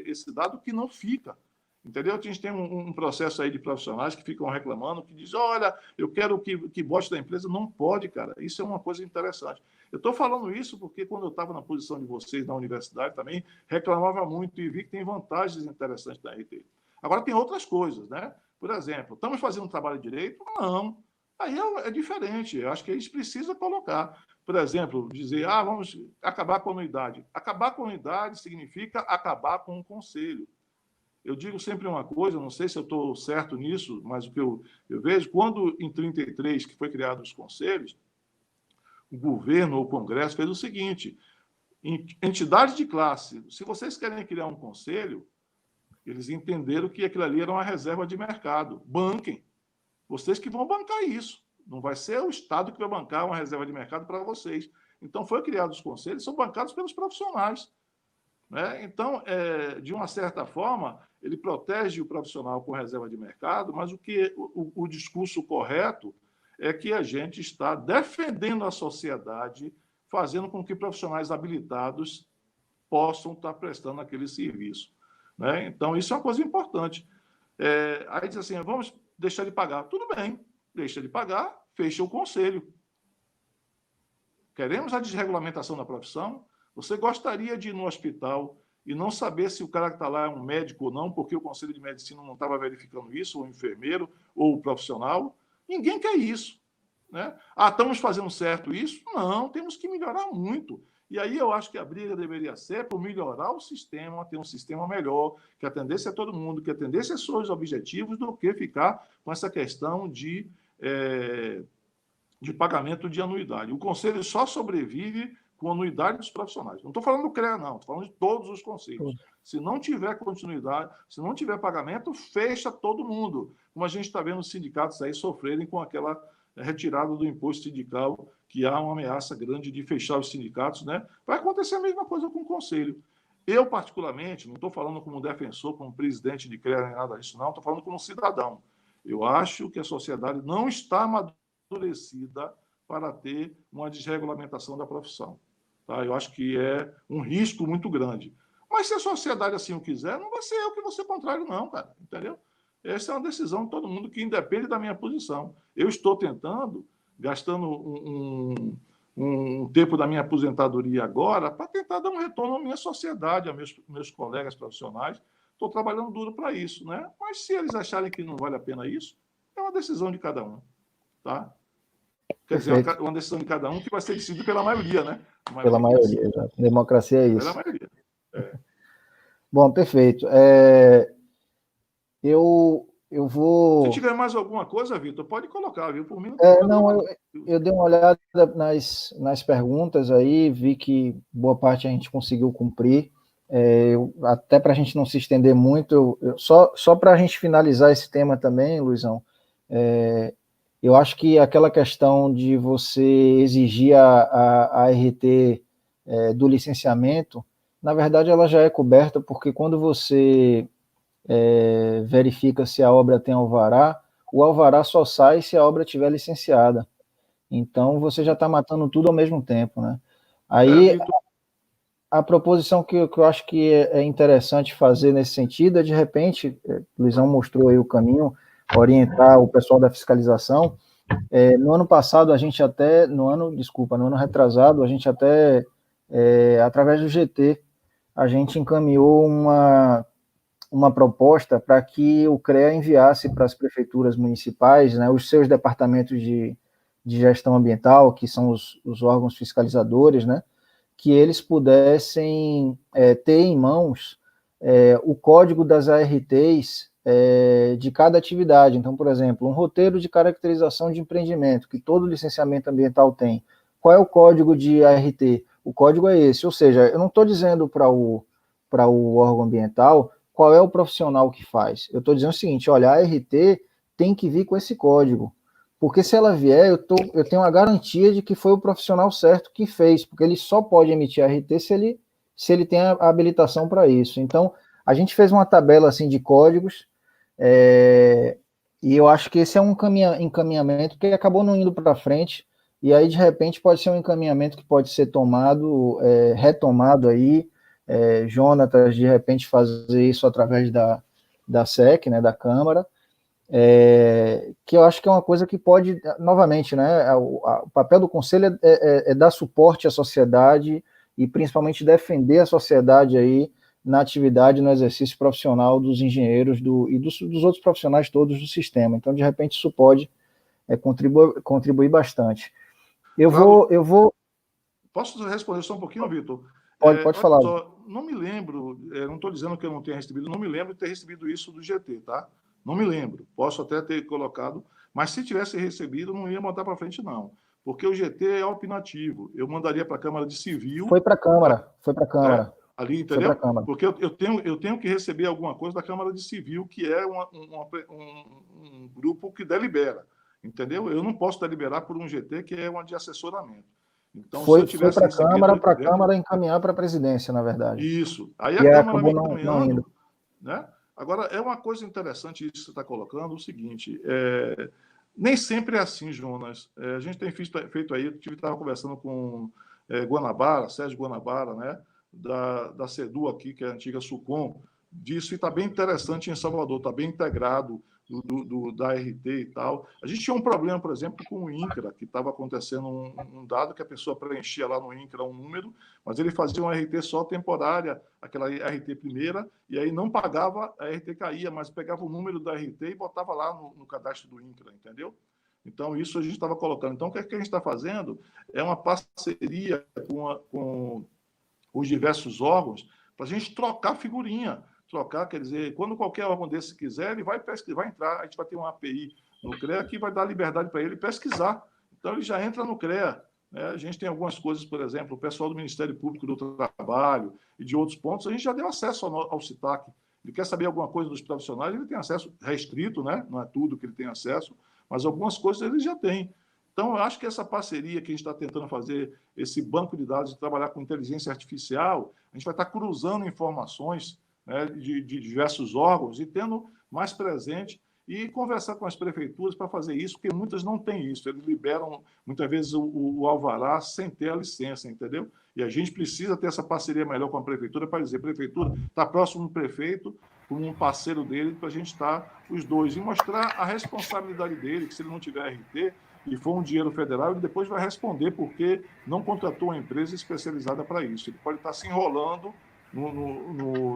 esse dado que não fica. Entendeu? A gente tem um processo aí de profissionais que ficam reclamando, que dizem, olha, eu quero que bote da empresa. Não pode, cara. Isso é uma coisa interessante. Eu estou falando isso porque quando eu estava na posição de vocês na universidade também, reclamava muito e vi que tem vantagens interessantes da RT. Agora, tem outras coisas, né? Por exemplo, estamos fazendo um trabalho de direito? Não. Aí é diferente. Eu acho que a gente precisa colocar. Por exemplo, dizer, vamos acabar com a anuidade. Acabar com a anuidade significa acabar com o conselho. Eu digo sempre uma coisa, não sei se eu estou certo nisso, mas o que eu vejo, quando em 1933, que foi criados os conselhos, o governo ou o Congresso fez o seguinte, entidades de classe, se vocês querem criar um conselho, eles entenderam que aquilo ali era uma reserva de mercado. Banquem. Vocês que vão bancar isso. Não vai ser o Estado que vai bancar uma reserva de mercado para vocês. Então, foi criado os conselhos, são bancados pelos profissionais. Né? Então, de uma certa forma, ele protege o profissional com reserva de mercado, mas o discurso correto é que a gente está defendendo a sociedade, fazendo com que profissionais habilitados possam estar prestando aquele serviço. Né? Então, isso é uma coisa importante. Aí diz assim, vamos deixar de pagar. Tudo bem, deixa de pagar, fecha o conselho. Queremos a desregulamentação da profissão? Você gostaria de ir no hospital e não saber se o cara que está lá é um médico ou não, porque o Conselho de Medicina não estava verificando isso, ou o enfermeiro, ou o profissional? Ninguém quer isso. Né? Estamos fazendo certo isso? Não, temos que melhorar muito. E aí eu acho que a briga deveria ser por melhorar o sistema, ter um sistema melhor, que atendesse a todo mundo, que atendesse a seus objetivos, do que ficar com essa questão de pagamento de anuidade. O conselho só sobrevive com anuidade dos profissionais. Não estou falando do CREA, não, estou falando de todos os conselhos. Se não tiver continuidade, se não tiver pagamento, fecha todo mundo. Como a gente está vendo os sindicatos aí sofrerem com aquela retirada do imposto sindical, que há uma ameaça grande de fechar os sindicatos, né? Vai acontecer a mesma coisa com o conselho. Eu, particularmente, não estou falando como defensor, como presidente de CREA, nem nada disso, não, estou falando como cidadão. Eu acho que a sociedade não está amadurecida para ter uma desregulamentação da profissão. Tá? Eu acho que é um risco muito grande. Mas se a sociedade assim o quiser, não vai ser eu que vou ser contrário, não, cara. Entendeu? Essa é uma decisão de todo mundo que independe da minha posição. Eu estou tentando, gastando um tempo da minha aposentadoria agora, para tentar dar um retorno à minha sociedade, a meus colegas profissionais. Estou trabalhando duro para isso, né? Mas se eles acharem que não vale a pena isso, é uma decisão de cada um. Tá? Quer dizer, uma decisão de cada um que vai ser decidida pela maioria, né? Pela maioria, exato. Democracia é isso. Pela maioria. Bom, perfeito. Eu vou... Se tiver mais alguma coisa, Vitor, pode colocar, viu? Por mim, eu dei uma olhada nas perguntas aí, vi que boa parte a gente conseguiu cumprir. Até para a gente não se estender muito, só para a gente finalizar esse tema também, Luizão, eu acho que aquela questão de você exigir a RT do licenciamento, na verdade ela já é coberta, porque quando você verifica se a obra tem alvará, o alvará só sai se a obra estiver licenciada. Então você já está matando tudo ao mesmo tempo, né? Aí a proposição que eu acho que é interessante fazer nesse sentido é, de repente, Luizão mostrou aí o caminho, orientar o pessoal da fiscalização. No ano passado, no ano retrasado, a gente até, através do GT, a gente encaminhou uma proposta para que o CREA enviasse para as prefeituras municipais, né, os seus departamentos de gestão ambiental, que são os órgãos fiscalizadores, né, que eles pudessem ter em mãos o código das ARTs de cada atividade. Então, por exemplo, um roteiro de caracterização de empreendimento, que todo licenciamento ambiental tem. Qual é o código de ART? O código é esse, ou seja, eu não estou dizendo para o órgão ambiental qual é o profissional que faz. Eu estou dizendo o seguinte, olha, a ART tem que vir com esse código, porque se ela vier, eu tenho a garantia de que foi o profissional certo que fez, porque ele só pode emitir ART se ele tem a habilitação para isso. Então, a gente fez uma tabela assim de códigos, e eu acho que esse é um encaminhamento que acabou não indo para frente, e aí, de repente, pode ser um encaminhamento que pode ser retomado aí, Jonatas, de repente, fazer isso através da SEC, né, da Câmara, que eu acho que é uma coisa que pode, novamente, né, o papel do Conselho é dar suporte à sociedade e, principalmente, defender a sociedade aí na atividade, no exercício profissional dos engenheiros e dos outros profissionais todos do sistema. Então, de repente, isso pode contribuir bastante. Eu vou... Posso responder só um pouquinho, Vitor? Pode falar. Só, não me lembro, não estou dizendo que eu não tenha recebido, não me lembro de ter recebido isso do GT, tá? Não me lembro. Posso até ter colocado, mas se tivesse recebido, não ia mandar para frente, não. Porque o GT é opinativo. Eu mandaria para a Câmara de Civil. Foi para a Câmara. Ali, entendeu? Porque eu tenho que receber alguma coisa da Câmara de Civil, que é um grupo que delibera, entendeu? Eu não posso deliberar por um GT que é uma de assessoramento. Então, foi para a Câmara encaminhar para a presidência, na verdade. Isso. Aí a Câmara me encaminhando, né? Agora, é uma coisa interessante isso que você está colocando, o seguinte, nem sempre é assim, Jonas. A gente tem feito aí, eu estava conversando com Sérgio Guanabara, né? Da CEDU aqui, que é a antiga SUCOM, disso, e está bem interessante em Salvador, está bem integrado da RT e tal. A gente tinha um problema, por exemplo, com o INCRA, que estava acontecendo um dado que a pessoa preenchia lá no INCRA um número, mas ele fazia uma RT só temporária, aquela RT primeira, e aí não pagava, a RT caía, mas pegava o número da RT e botava lá no cadastro do INCRA, entendeu? Então, isso a gente estava colocando. Então, o que a gente está fazendo é uma parceria com os diversos órgãos para a gente trocar figurinha. Trocar, quer dizer, quando qualquer órgão desse quiser, ele vai pesquisar, vai entrar, a gente vai ter uma API no CREA que vai dar liberdade para ele pesquisar. Então, ele já entra no CREA. Né? A gente tem algumas coisas, por exemplo, o pessoal do Ministério Público do Trabalho e de outros pontos, a gente já deu acesso ao CITAC. Ele quer saber alguma coisa dos profissionais, ele tem acesso restrito, né? Não é tudo que ele tem acesso, mas algumas coisas ele já tem. Então, eu acho que essa parceria que a gente está tentando fazer, esse banco de dados, de trabalhar com inteligência artificial, a gente vai estar cruzando informações, né, de diversos órgãos e tendo mais presente e conversar com as prefeituras para fazer isso, porque muitas não têm isso. Eles liberam, muitas vezes, o alvará sem ter a licença, entendeu? E a gente precisa ter essa parceria melhor com a prefeitura para dizer, prefeitura, está próximo do prefeito, como um parceiro dele, para a gente estar os dois e mostrar a responsabilidade dele, que se ele não tiver RT, e for um dinheiro federal, ele depois vai responder porque não contratou uma empresa especializada para isso. Ele pode estar se enrolando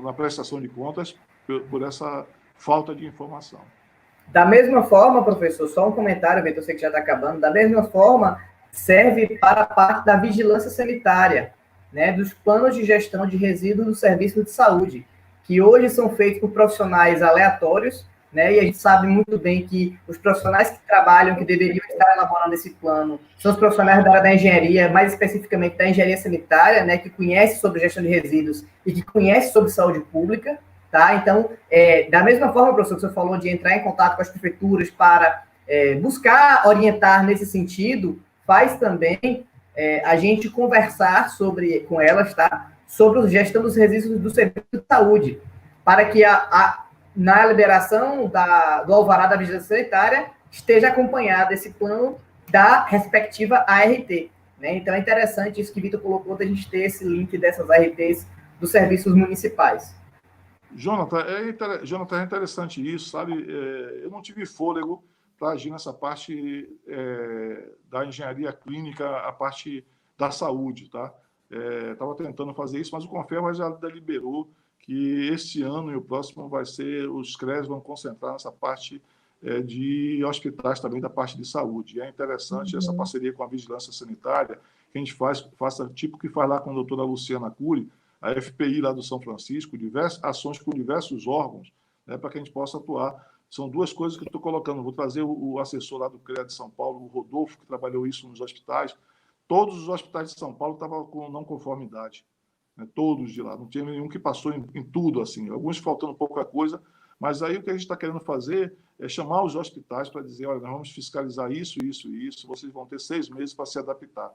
na prestação de contas por essa falta de informação. Da mesma forma, professor, só um comentário, Vitor, eu sei que já está acabando, da mesma forma, serve para a parte da vigilância sanitária, né, dos planos de gestão de resíduos do serviço de saúde, que hoje são feitos por profissionais aleatórios, né, e a gente sabe muito bem que os profissionais que trabalham, que deveriam estar elaborando esse plano, são os profissionais da área da engenharia, mais especificamente da engenharia sanitária, né, que conhece sobre gestão de resíduos e que conhece sobre saúde pública, tá? Então, da mesma forma, professor, que você falou de entrar em contato com as prefeituras para buscar orientar nesse sentido, faz também a gente conversar com elas, tá? Sobre a gestão dos resíduos do serviço de saúde, para que na liberação do alvará da vigilância sanitária esteja acompanhado esse plano da respectiva ART. Né? Então, é interessante isso que o Vitor colocou, da gente ter esse link dessas ARTs dos serviços municipais. Jonathan, é interessante isso, sabe? Eu não tive fôlego para agir nessa parte da engenharia clínica, a parte da saúde, tá? Estava tentando fazer isso, mas o Conferva já deliberou que este ano e o próximo os CREs vão concentrar nessa parte de hospitais também, da parte de saúde. E é interessante essa parceria com a Vigilância Sanitária, que a gente faça tipo que faz lá com a doutora Luciana Cury, a FPI lá do São Francisco, ações com diversos órgãos, né, para que a gente possa atuar. São duas coisas que eu estou colocando. Vou trazer o assessor lá do CREA de São Paulo, o Rodolfo, que trabalhou isso nos hospitais. Todos os hospitais de São Paulo estavam com não conformidade, né, todos de lá. Não tinha nenhum que passou em tudo, assim. Alguns faltando pouca coisa, mas aí o que a gente está querendo fazer é chamar os hospitais para dizer, olha, nós vamos fiscalizar isso, isso e isso, vocês vão ter 6 meses para se adaptar.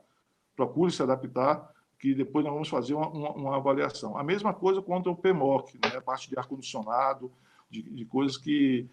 Procure se adaptar, que depois nós vamos fazer uma avaliação. A mesma coisa quanto ao PMOC, né? A parte de ar-condicionado, de coisas que...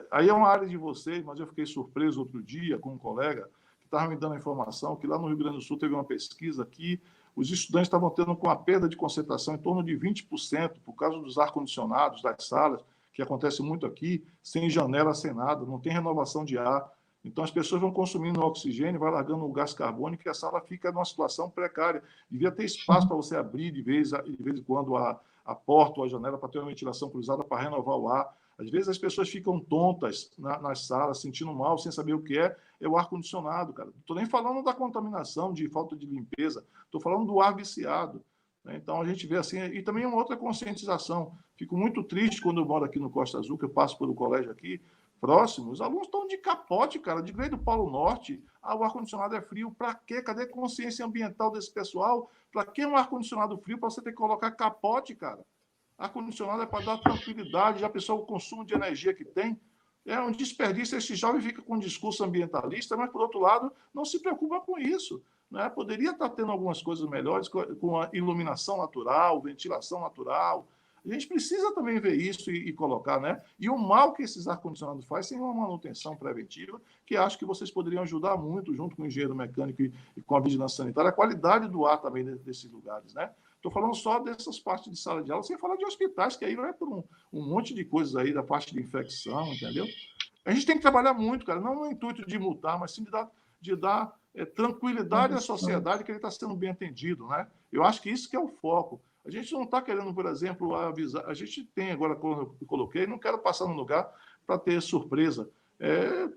aí é uma área de vocês, mas eu fiquei surpreso outro dia com um colega que estava me dando a informação que lá no Rio Grande do Sul teve uma pesquisa que os estudantes estavam tendo com a perda de concentração em torno de 20% por causa dos ar-condicionados das salas, que acontece muito aqui, sem janela, sem nada, não tem renovação de ar. Então, as pessoas vão consumindo oxigênio, vai largando o gás carbônico e a sala fica numa situação precária. Devia ter espaço para você abrir de vez em quando a porta ou a janela para ter uma ventilação cruzada para renovar o ar. Às vezes as pessoas ficam tontas nas salas, sentindo mal, sem saber o que é o ar-condicionado, cara. Não estou nem falando da contaminação, de falta de limpeza, estou falando do ar viciado. Então, a gente vê assim, e também uma outra conscientização. Fico muito triste quando eu moro aqui no Costa Azul, que eu passo pelo colégio aqui, próximo, os alunos estão de capote, cara, de Grande do Polo Norte. O ar-condicionado é frio, para quê? Cadê a consciência ambiental desse pessoal? Para que um ar-condicionado frio para você ter que colocar capote, cara? Ar-condicionado é para dar tranquilidade, já pensou o consumo de energia que tem? É um desperdício. Esse jovem fica com um discurso ambientalista, mas, por outro lado, não se preocupa com isso. Né? Poderia estar tendo algumas coisas melhores com a iluminação natural, ventilação natural. A gente precisa também ver isso e colocar, né? E o mal que esses ar-condicionados fazem sem uma manutenção preventiva, que acho que vocês poderiam ajudar muito, junto com o engenheiro mecânico e com a vigilância sanitária, a qualidade do ar também desses lugares, né? Estou falando só dessas partes de sala de aula, sem falar de hospitais, que aí vai por um monte de coisas aí da parte de infecção, entendeu? A gente tem que trabalhar muito, cara, não no intuito de multar, mas sim de dar tranquilidade à sociedade, que ele está sendo bem atendido, né? Eu acho que isso que é o foco. A gente não está querendo, por exemplo, avisar. A gente tem agora, quando eu coloquei, não quero passar no lugar para ter surpresa.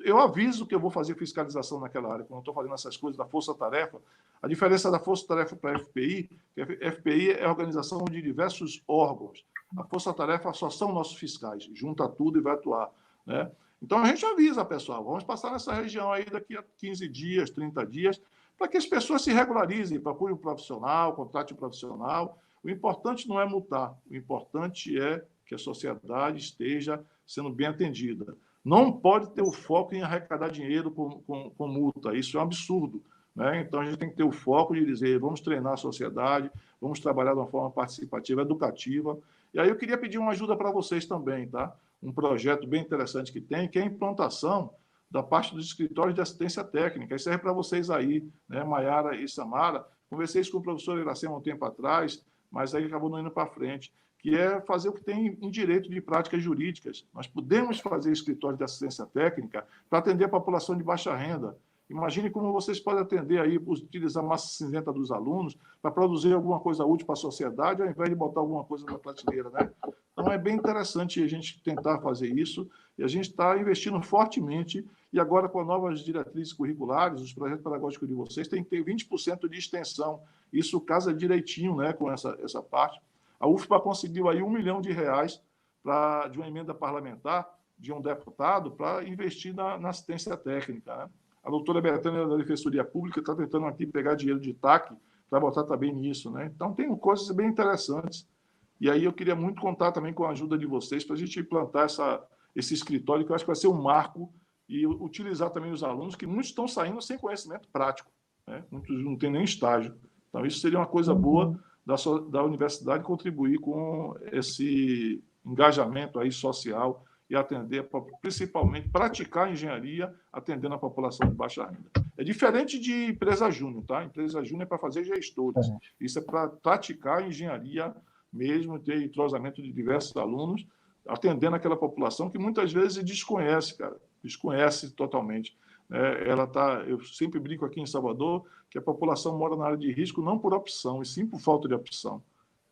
Eu aviso que eu vou fazer fiscalização naquela área, quando eu estou fazendo essas coisas da força-tarefa. A diferença da força-tarefa para a FPI, que a FPI é a organização de diversos órgãos. A força-tarefa só são nossos fiscais, junta tudo e vai atuar, né? Então, a gente avisa, pessoal, vamos passar nessa região aí daqui a 15 dias, 30 dias, para que as pessoas se regularizem, procurem um profissional, contrate um profissional. O importante não é multar, o importante é que a sociedade esteja sendo bem atendida. Não pode ter o foco em arrecadar dinheiro com multa, isso é um absurdo, né? Então, a gente tem que ter o foco de dizer, vamos treinar a sociedade, vamos trabalhar de uma forma participativa, educativa. E aí eu queria pedir uma ajuda para vocês também, tá? Um projeto bem interessante que tem, que é a implantação da parte dos escritórios de assistência técnica. Isso serve para vocês aí, né, Maiara e Samara. Conversei isso com o professor Iracema um tempo atrás, mas aí acabou não indo para frente, que é fazer o que tem em direito de práticas jurídicas. Nós podemos fazer escritório de assistência técnica para atender a população de baixa renda. Imagine como vocês podem atender aí, utilizar a massa cinzenta dos alunos para produzir alguma coisa útil para a sociedade, ao invés de botar alguma coisa na prateleira, né? Então, é bem interessante a gente tentar fazer isso, e a gente está investindo fortemente, e agora com as novas diretrizes curriculares, os projetos pedagógicos de vocês, tem que ter 20% de extensão. Isso casa direitinho, né, com essa parte. A UFPA conseguiu aí R$1 milhão de uma emenda parlamentar de um deputado para investir na assistência técnica, né? A doutora Betânia da Defensoria Pública está tentando aqui pegar dinheiro de TAC para botar também nisso, né? Então, tem coisas bem interessantes. E aí eu queria muito contar também com a ajuda de vocês para a gente implantar esse escritório, que eu acho que vai ser um marco, e utilizar também os alunos, que muitos estão saindo sem conhecimento prático, né? Muitos não têm nem estágio. Então, isso seria uma coisa boa da universidade contribuir com esse engajamento aí social e atender, principalmente, praticar engenharia atendendo a população de baixa renda. É diferente de empresa júnior, tá? Empresa júnior é para fazer gestores. Isso é para praticar engenharia mesmo, ter entrosamento de diversos alunos, atendendo aquela população que muitas vezes desconhece, cara, desconhece totalmente. Eu sempre brinco aqui em Salvador que a população mora na área de risco não por opção, e sim por falta de opção.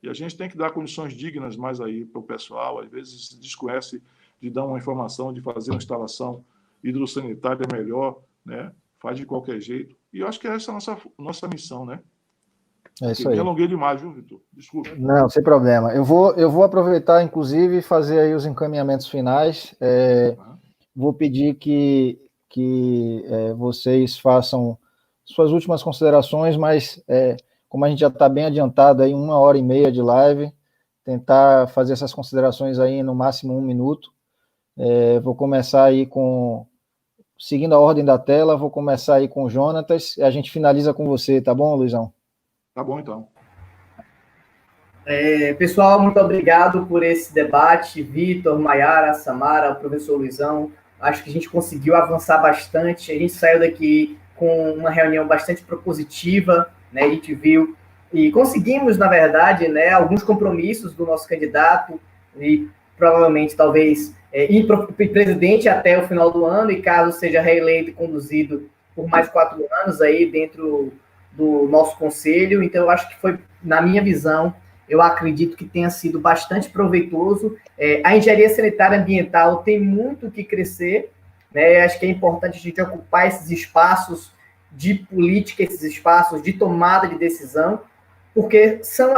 E a gente tem que dar condições dignas mais aí para o pessoal. Às vezes se desconhece de dar uma informação, de fazer uma instalação hidrossanitária melhor, né? Faz de qualquer jeito. E eu acho que essa é a nossa missão, né? É isso aí. Me alonguei demais, viu, Vitor? Desculpa. Não, sem problema. Eu vou aproveitar, inclusive, e fazer aí os encaminhamentos finais. Vou pedir que vocês façam suas últimas considerações, mas como a gente já está bem adiantado aí, 1h30 de live, tentar fazer essas considerações aí no máximo 1 minuto. Vou começar aí seguindo a ordem da tela, vou começar aí com o Jonatas, e a gente finaliza com você, tá bom, Luizão? Tá bom, então. Pessoal, muito obrigado por esse debate. Vitor, Maiara, Samara, o professor Luizão. Acho que a gente conseguiu avançar bastante. A gente saiu daqui com uma reunião bastante propositiva, né? A gente viu e conseguimos, na verdade, né, alguns compromissos do nosso candidato e provavelmente, talvez, ir para o presidente até o final do ano e caso seja reeleito e conduzido por mais 4 anos aí dentro do nosso conselho. Então, eu acho que foi, na minha visão, eu acredito que tenha sido bastante proveitoso. A engenharia sanitária ambiental tem muito que crescer, né? Acho que é importante a gente ocupar esses espaços de política, esses espaços de tomada de decisão, porque são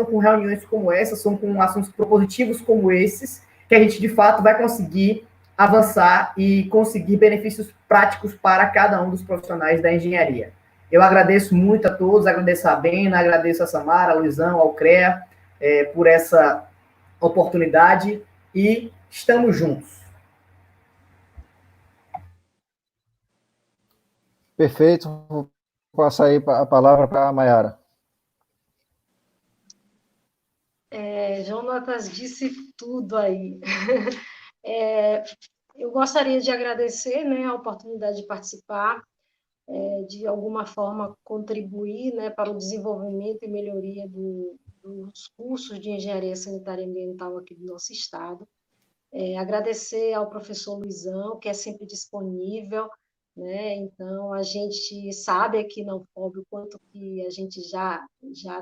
com reuniões como essa, são com assuntos propositivos como esses, que a gente, de fato, vai conseguir avançar e conseguir benefícios práticos para cada um dos profissionais da engenharia. Eu agradeço muito a todos, agradeço a Bena, agradeço a Samara, a Luizão, ao CREA, por essa oportunidade e estamos juntos. Perfeito. Vou passar aí a palavra para a Maiara. Jonatas disse tudo aí. Eu gostaria de agradecer, né, a oportunidade de participar, de alguma forma contribuir, né, para o desenvolvimento e melhoria dos cursos de engenharia sanitária e ambiental aqui do nosso estado. Agradecer ao professor Luizão, que é sempre disponível, né? Então, a gente sabe aqui na UFOB o quanto que a gente já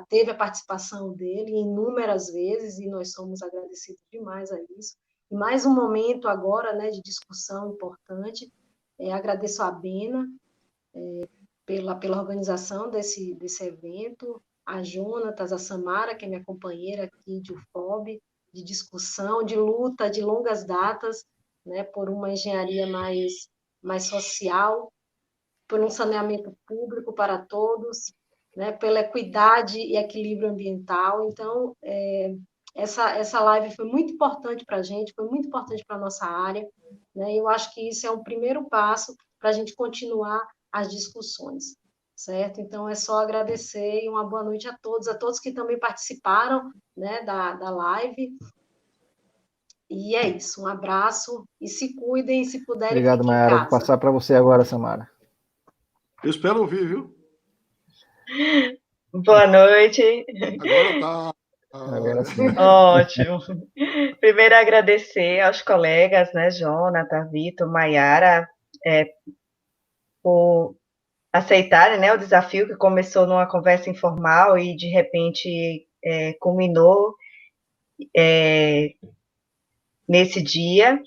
teve a participação dele inúmeras vezes, e nós somos agradecidos demais a isso. E mais um momento agora, né, de discussão importante. Agradeço a Bena pela organização desse evento, a Jonatas, a Samara, que é minha companheira aqui de UFOB, de discussão, de luta, de longas datas, né, por uma engenharia mais social, por um saneamento público para todos, né, pela equidade e equilíbrio ambiental. Então, essa live foi muito importante para a gente, foi muito importante para a nossa área, né, e eu acho que isso é um primeiro passo para a gente continuar as discussões, certo? Então, é só agradecer e uma boa noite a todos que também participaram, né, da live. E é isso, um abraço e se cuidem, se puderem, Obrigado, fiquem em Maiara. casa. Vou passar para você agora, Samara. Eu espero ouvir, viu? Boa noite. Agora tá. Agora sim. Ótimo. Primeiro, agradecer aos colegas, né, Jonathan, Vitor, Maiara, por aceitarem, né, o desafio que começou numa conversa informal e, de repente, culminou nesse dia,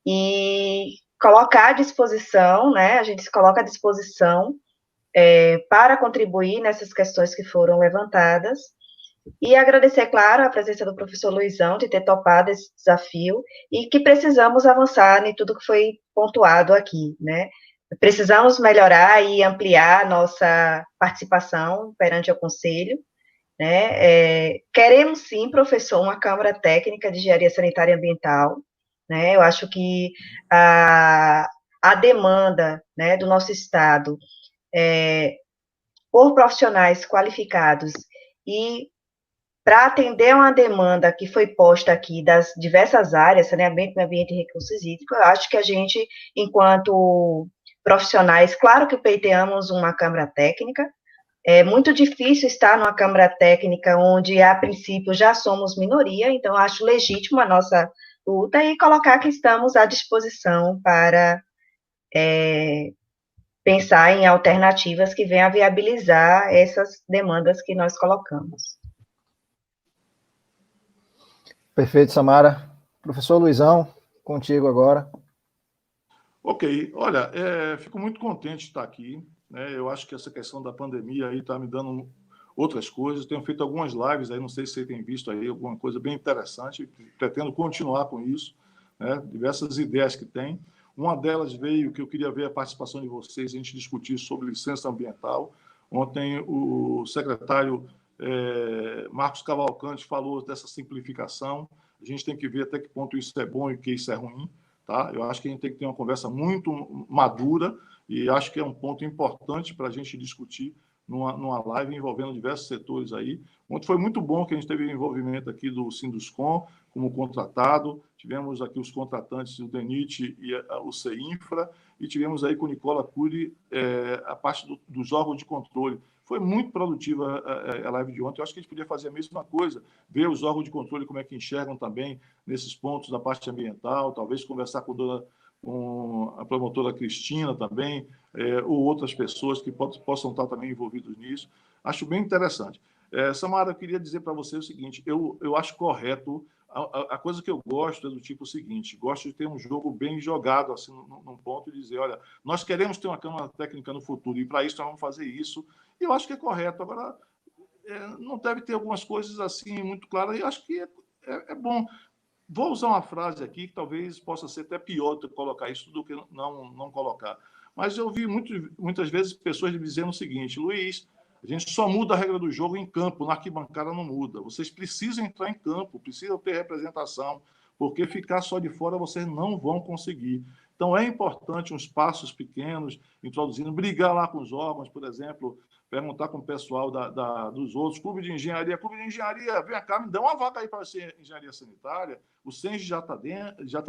e colocar à disposição, né, a gente se coloca à disposição para contribuir nessas questões que foram levantadas, e agradecer, claro, a presença do professor Luizão, de ter topado esse desafio, e que precisamos avançar em tudo que foi pontuado aqui, né? Precisamos melhorar e ampliar nossa participação perante o Conselho, né? Queremos, sim, professor, uma Câmara Técnica de Engenharia Sanitária e Ambiental, né? Eu acho que a demanda, né, do nosso Estado por profissionais qualificados e para atender uma demanda que foi posta aqui das diversas áreas, saneamento, meio ambiente e recursos hídricos, eu acho que a gente, enquanto profissionais, claro que pleiteamos uma Câmara Técnica, É muito difícil estar numa Câmara Técnica onde, a princípio, já somos minoria, então acho legítimo a nossa luta e colocar que estamos à disposição para pensar em alternativas que venham a viabilizar essas demandas que nós colocamos. Perfeito, Samara. Professor Luizão, contigo agora. Ok, olha, fico muito contente de estar aqui, né? Eu acho que essa questão da pandemia aí está me dando outras coisas. Tenho feito algumas lives aí, não sei se você tem visto aí alguma coisa bem interessante. Pretendo continuar com isso, né? Diversas ideias que tem. Uma delas veio que eu queria ver a participação de vocês, a gente discutir sobre licença ambiental. Ontem o secretário Marcos Cavalcante falou dessa simplificação. A gente tem que ver até que ponto isso é bom e que isso é ruim. Tá? Eu acho que a gente tem que ter uma conversa muito madura e acho que é um ponto importante para a gente discutir numa live envolvendo diversos setores aí. Ontem foi muito bom que a gente teve o envolvimento aqui do Sinduscom como contratado, tivemos aqui os contratantes, o DENIT e o CEINFRA, e tivemos aí com Nicola Cury a parte dos órgãos de controle. Foi muito produtiva a live de ontem. Eu acho que a gente podia fazer a mesma coisa, ver os órgãos de controle como é que enxergam também nesses pontos da parte ambiental, talvez conversar com a promotora Cristina também, ou outras pessoas que possam estar também envolvidos nisso. Acho bem interessante. Samara, eu queria dizer para você o seguinte, eu acho correto, a coisa que eu gosto é do tipo seguinte, gosto de ter um jogo bem jogado, assim, num ponto e dizer, olha, nós queremos ter uma Câmara Técnica no futuro, e para isso nós vamos fazer isso, e eu acho que é correto. Agora, não deve ter algumas coisas assim muito claras, e acho que é bom. Vou usar uma frase aqui que talvez possa ser até pior de colocar isso do que não colocar. Mas eu vi muitas vezes pessoas dizendo o seguinte, Luiz, a gente só muda a regra do jogo em campo, na arquibancada não muda. Vocês precisam entrar em campo, precisam ter representação, porque ficar só de fora vocês não vão conseguir. Então é importante uns passos pequenos, introduzindo, brigar lá com os órgãos, por exemplo, perguntar com o pessoal dos outros, clube de engenharia, vem cá, me dá uma vaga aí para ser engenharia sanitária, o SENG já tá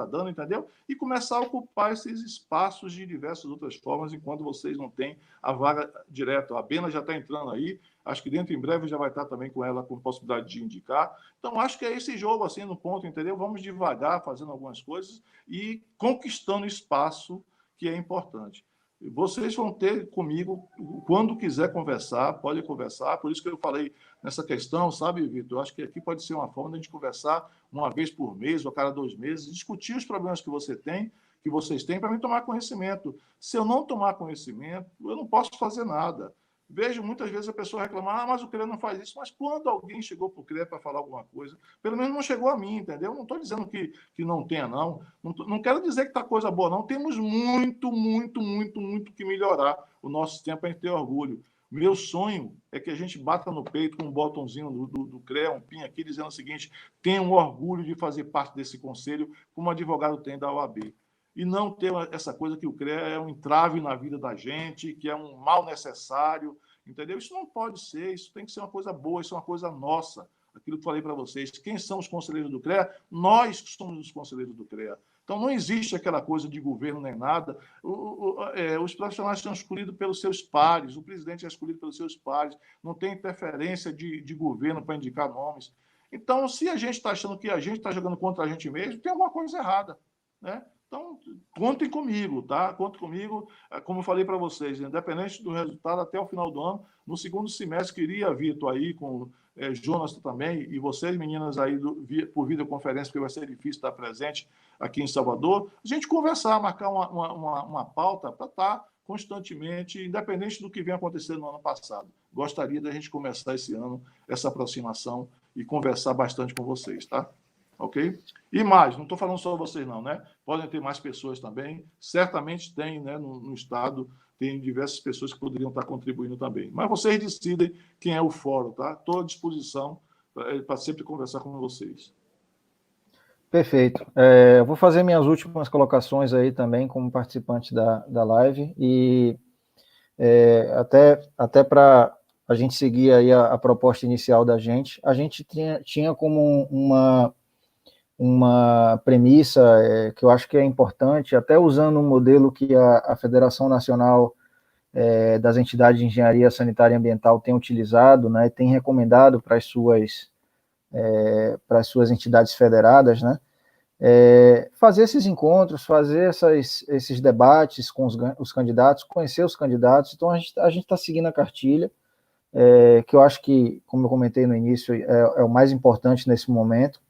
dando, entendeu? E começar a ocupar esses espaços de diversas outras formas, enquanto vocês não têm a vaga direta. A Bena já está entrando aí, acho que dentro em breve já vai estar também com ela com possibilidade de indicar. Então, acho que é esse jogo, assim, no ponto, entendeu? Vamos devagar, fazendo algumas coisas e conquistando espaço, que é importante. Vocês vão ter comigo, quando quiser conversar, pode conversar, por isso que eu falei nessa questão, sabe, Vitor? Eu acho que aqui pode ser uma forma de a gente conversar uma vez por mês ou a cada 2 meses, discutir os problemas que vocês têm, para mim tomar conhecimento. Se eu não tomar conhecimento, eu não posso fazer nada. Vejo muitas vezes a pessoa reclamar, mas o CREA não faz isso. Mas quando alguém chegou para o CREA para falar alguma coisa, pelo menos não chegou a mim, entendeu? Não estou dizendo que não tenha, não. Não quero dizer que está coisa boa, não. Temos muito que melhorar o nosso sistema para a gente ter orgulho. Meu sonho é que a gente bata no peito com um botãozinho do CREA, um pin aqui, dizendo o seguinte, tenho orgulho de fazer parte desse conselho, como advogado tem da OAB. E não ter essa coisa que o CREA é um entrave na vida da gente, que é um mal necessário, entendeu? Isso não pode ser, isso tem que ser uma coisa boa, isso é uma coisa nossa. Aquilo que falei para vocês, quem são os conselheiros do CREA? Nós somos os conselheiros do CREA. Então, não existe aquela coisa de governo nem nada. Os profissionais são escolhidos pelos seus pares, o presidente é escolhido pelos seus pares, não tem interferência de governo para indicar nomes. Então, se a gente está achando que a gente está jogando contra a gente mesmo, tem alguma coisa errada, né? Então, contem comigo, tá? Contem comigo, como eu falei para vocês, independente do resultado, até o final do ano, no segundo semestre, queria, Vitor, aí com Jonas também, e vocês, meninas, aí por videoconferência, porque vai ser difícil estar presente aqui em Salvador, a gente conversar, marcar uma pauta para estar constantemente, independente do que vem acontecendo no ano passado. Gostaria da gente começar esse ano, essa aproximação, e conversar bastante com vocês, tá? Ok? E mais, não estou falando só vocês não, né? Podem ter mais pessoas também, certamente tem, né, no Estado, tem diversas pessoas que poderiam estar contribuindo também. Mas vocês decidem quem é o fórum, tá? Estou à disposição para sempre conversar com vocês. Perfeito. Eu vou fazer minhas últimas colocações aí também como participante da live e até para a gente seguir aí a proposta inicial da gente, a gente tinha como uma premissa que eu acho que é importante, até usando um modelo que a Federação Nacional das entidades de engenharia sanitária e ambiental tem utilizado, né, tem recomendado para as suas entidades federadas, né, fazer esses encontros, fazer esses debates com os candidatos, conhecer os candidatos. Então, a gente está seguindo a cartilha, que eu acho que, como eu comentei no início, é o mais importante nesse momento.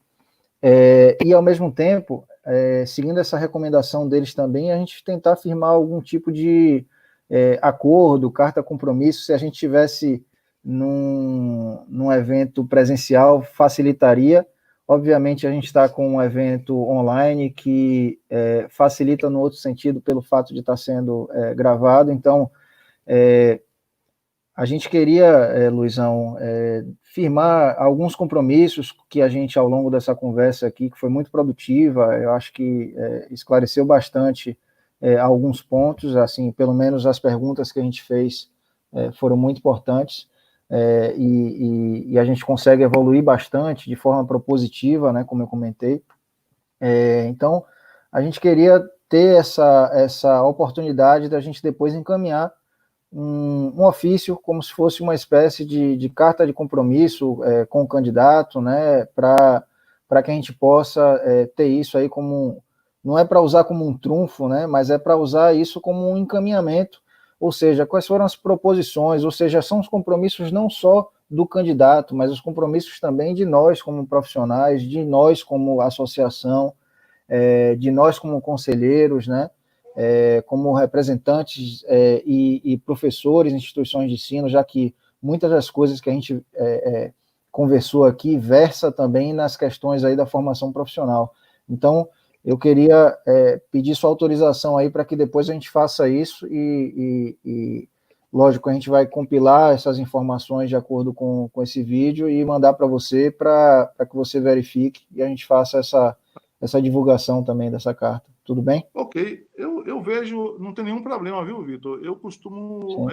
E, ao mesmo tempo, seguindo essa recomendação deles também, a gente tentar firmar algum tipo de acordo, carta compromisso. Se a gente tivesse num evento presencial, facilitaria. Obviamente, a gente está com um evento online que facilita no outro sentido pelo fato de estar sendo gravado. Então, a gente queria, Luizão, firmar alguns compromissos que a gente, ao longo dessa conversa aqui, que foi muito produtiva, eu acho que esclareceu bastante alguns pontos, assim, pelo menos as perguntas que a gente fez foram muito importantes, e a gente consegue evoluir bastante de forma propositiva, né, como eu comentei. Então, a gente queria ter essa oportunidade da gente depois encaminhar um ofício, como se fosse uma espécie de carta de compromisso com o candidato, né, para que a gente possa ter isso aí como, não é para usar como um trunfo, né, mas é para usar isso como um encaminhamento, ou seja, quais foram as proposições, ou seja, são os compromissos não só do candidato, mas os compromissos também de nós como profissionais, de nós como associação, de nós como conselheiros, né, como representantes e professores em instituições de ensino, já que muitas das coisas que a gente conversou aqui versa também nas questões aí da formação profissional. Então, eu queria pedir sua autorização aí para que depois a gente faça isso e, lógico, a gente vai compilar essas informações de acordo com esse vídeo e mandar para você, para que você verifique e a gente faça essa divulgação também dessa carta. Tudo bem? Ok, eu vejo, não tem nenhum problema, viu, Vitor? Eu costumo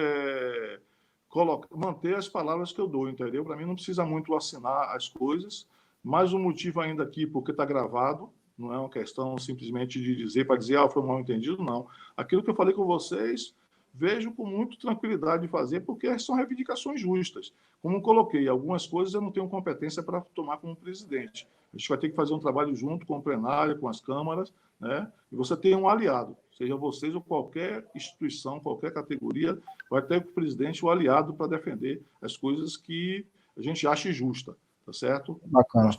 manter as palavras que eu dou, entendeu? Para mim não precisa muito assinar as coisas, mas o motivo ainda aqui, porque está gravado, não é uma questão simplesmente de dizer, para dizer, foi mal entendido, não. Aquilo que eu falei com vocês, vejo com muita tranquilidade de fazer, porque são reivindicações justas. Como eu coloquei, algumas coisas eu não tenho competência para tomar como presidente. A gente vai ter que fazer um trabalho junto com o plenário, com as câmaras, né? E você tem um aliado, seja vocês ou qualquer instituição, qualquer categoria, vai ter o presidente o aliado para defender as coisas que a gente acha justa, tá certo? Bacana.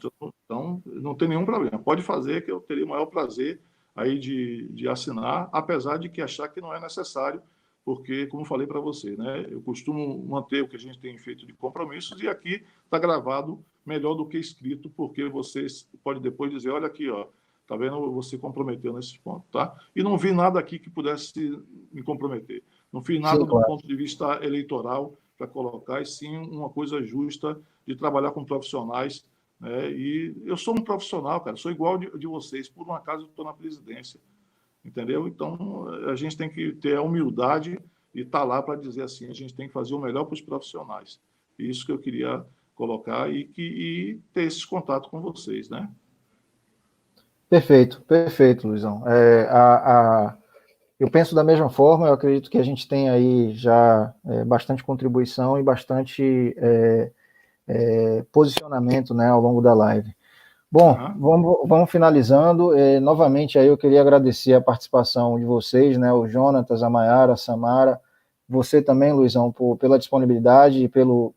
Então, não tem nenhum problema. Pode fazer, que eu teria o maior prazer aí de assinar, apesar de que achar que não é necessário, porque, como falei para você, né, eu costumo manter o que a gente tem feito de compromissos e aqui está gravado melhor do que escrito, porque vocês podem depois dizer, olha aqui, ó, tá vendo, você comprometeu nesse ponto, tá? E não vi nada aqui que pudesse me comprometer. Não fiz nada do ponto de vista eleitoral para colocar, e sim uma coisa justa de trabalhar com profissionais, né? E eu sou um profissional, cara, sou igual de vocês, por um acaso eu estou na presidência, entendeu? Então, a gente tem que ter a humildade e estar lá para dizer assim, a gente tem que fazer o melhor para os profissionais. Isso que eu queria colocar e ter esse contato com vocês, né? Perfeito, Luizão. Eu penso da mesma forma, eu acredito que a gente tem aí já bastante contribuição e bastante posicionamento, né, ao longo da live. Bom, vamos finalizando. Novamente, aí eu queria agradecer a participação de vocês, né, o Jonatas, a Maiara, a Samara, você também, Luizão, pela disponibilidade e pelo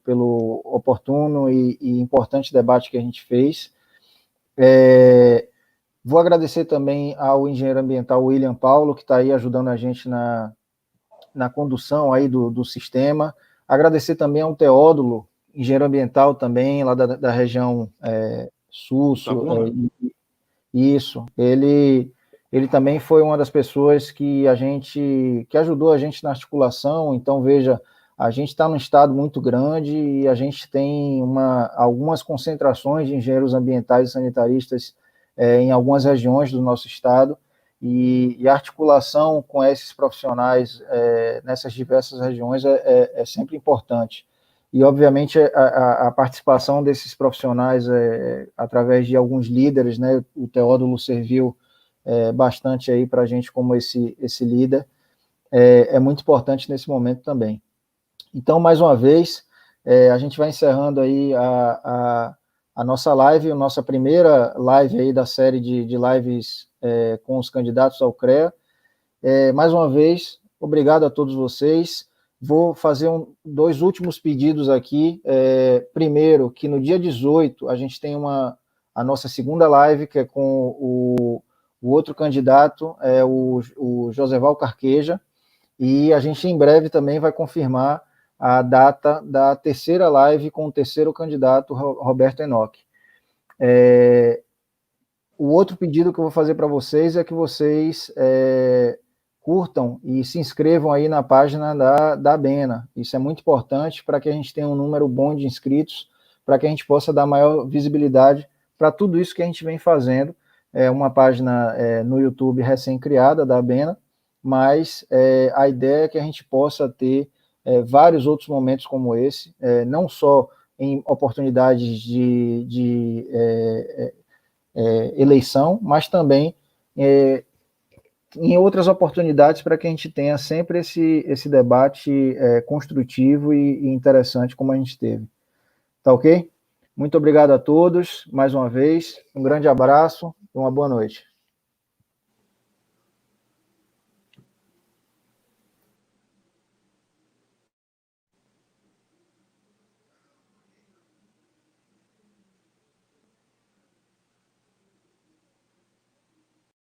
oportuno e importante debate que a gente fez. Vou agradecer também ao engenheiro ambiental William Paulo, que está aí ajudando a gente na condução aí do sistema. Agradecer também ao Teódulo, engenheiro ambiental também, lá da região sul. Isso. Ele também foi uma das pessoas que ajudou a gente na articulação. Então, veja, a gente está num estado muito grande e a gente tem algumas concentrações de engenheiros ambientais e sanitaristas em algumas regiões do nosso estado, e a articulação com esses profissionais nessas diversas regiões é sempre importante. E, obviamente, a participação desses profissionais através de alguns líderes, né? O Teódulo serviu bastante aí para a gente como esse líder. é muito importante nesse momento também. Então, mais uma vez, a gente vai encerrando aí a nossa live, a nossa primeira live aí da série de lives com os candidatos ao CREA. Mais uma vez, obrigado a todos vocês. Vou fazer dois últimos pedidos aqui. Primeiro, que no dia 18 a gente tem a nossa segunda live, que é com o outro candidato, o Joseval Carqueja, e a gente em breve também vai confirmar a data da terceira live com o terceiro candidato, Roberto Enoch. O outro pedido que eu vou fazer para vocês é que vocês curtam e se inscrevam aí na página da Bena. Isso é muito importante para que a gente tenha um número bom de inscritos, para que a gente possa dar maior visibilidade para tudo isso que a gente vem fazendo. É uma página no YouTube recém-criada da Bena, mas a ideia é que a gente possa ter vários outros momentos como esse, não só em oportunidades de eleição, mas também em outras oportunidades para que a gente tenha sempre esse debate construtivo e interessante como a gente teve. Tá ok? Muito obrigado a todos, mais uma vez, um grande abraço e uma boa noite.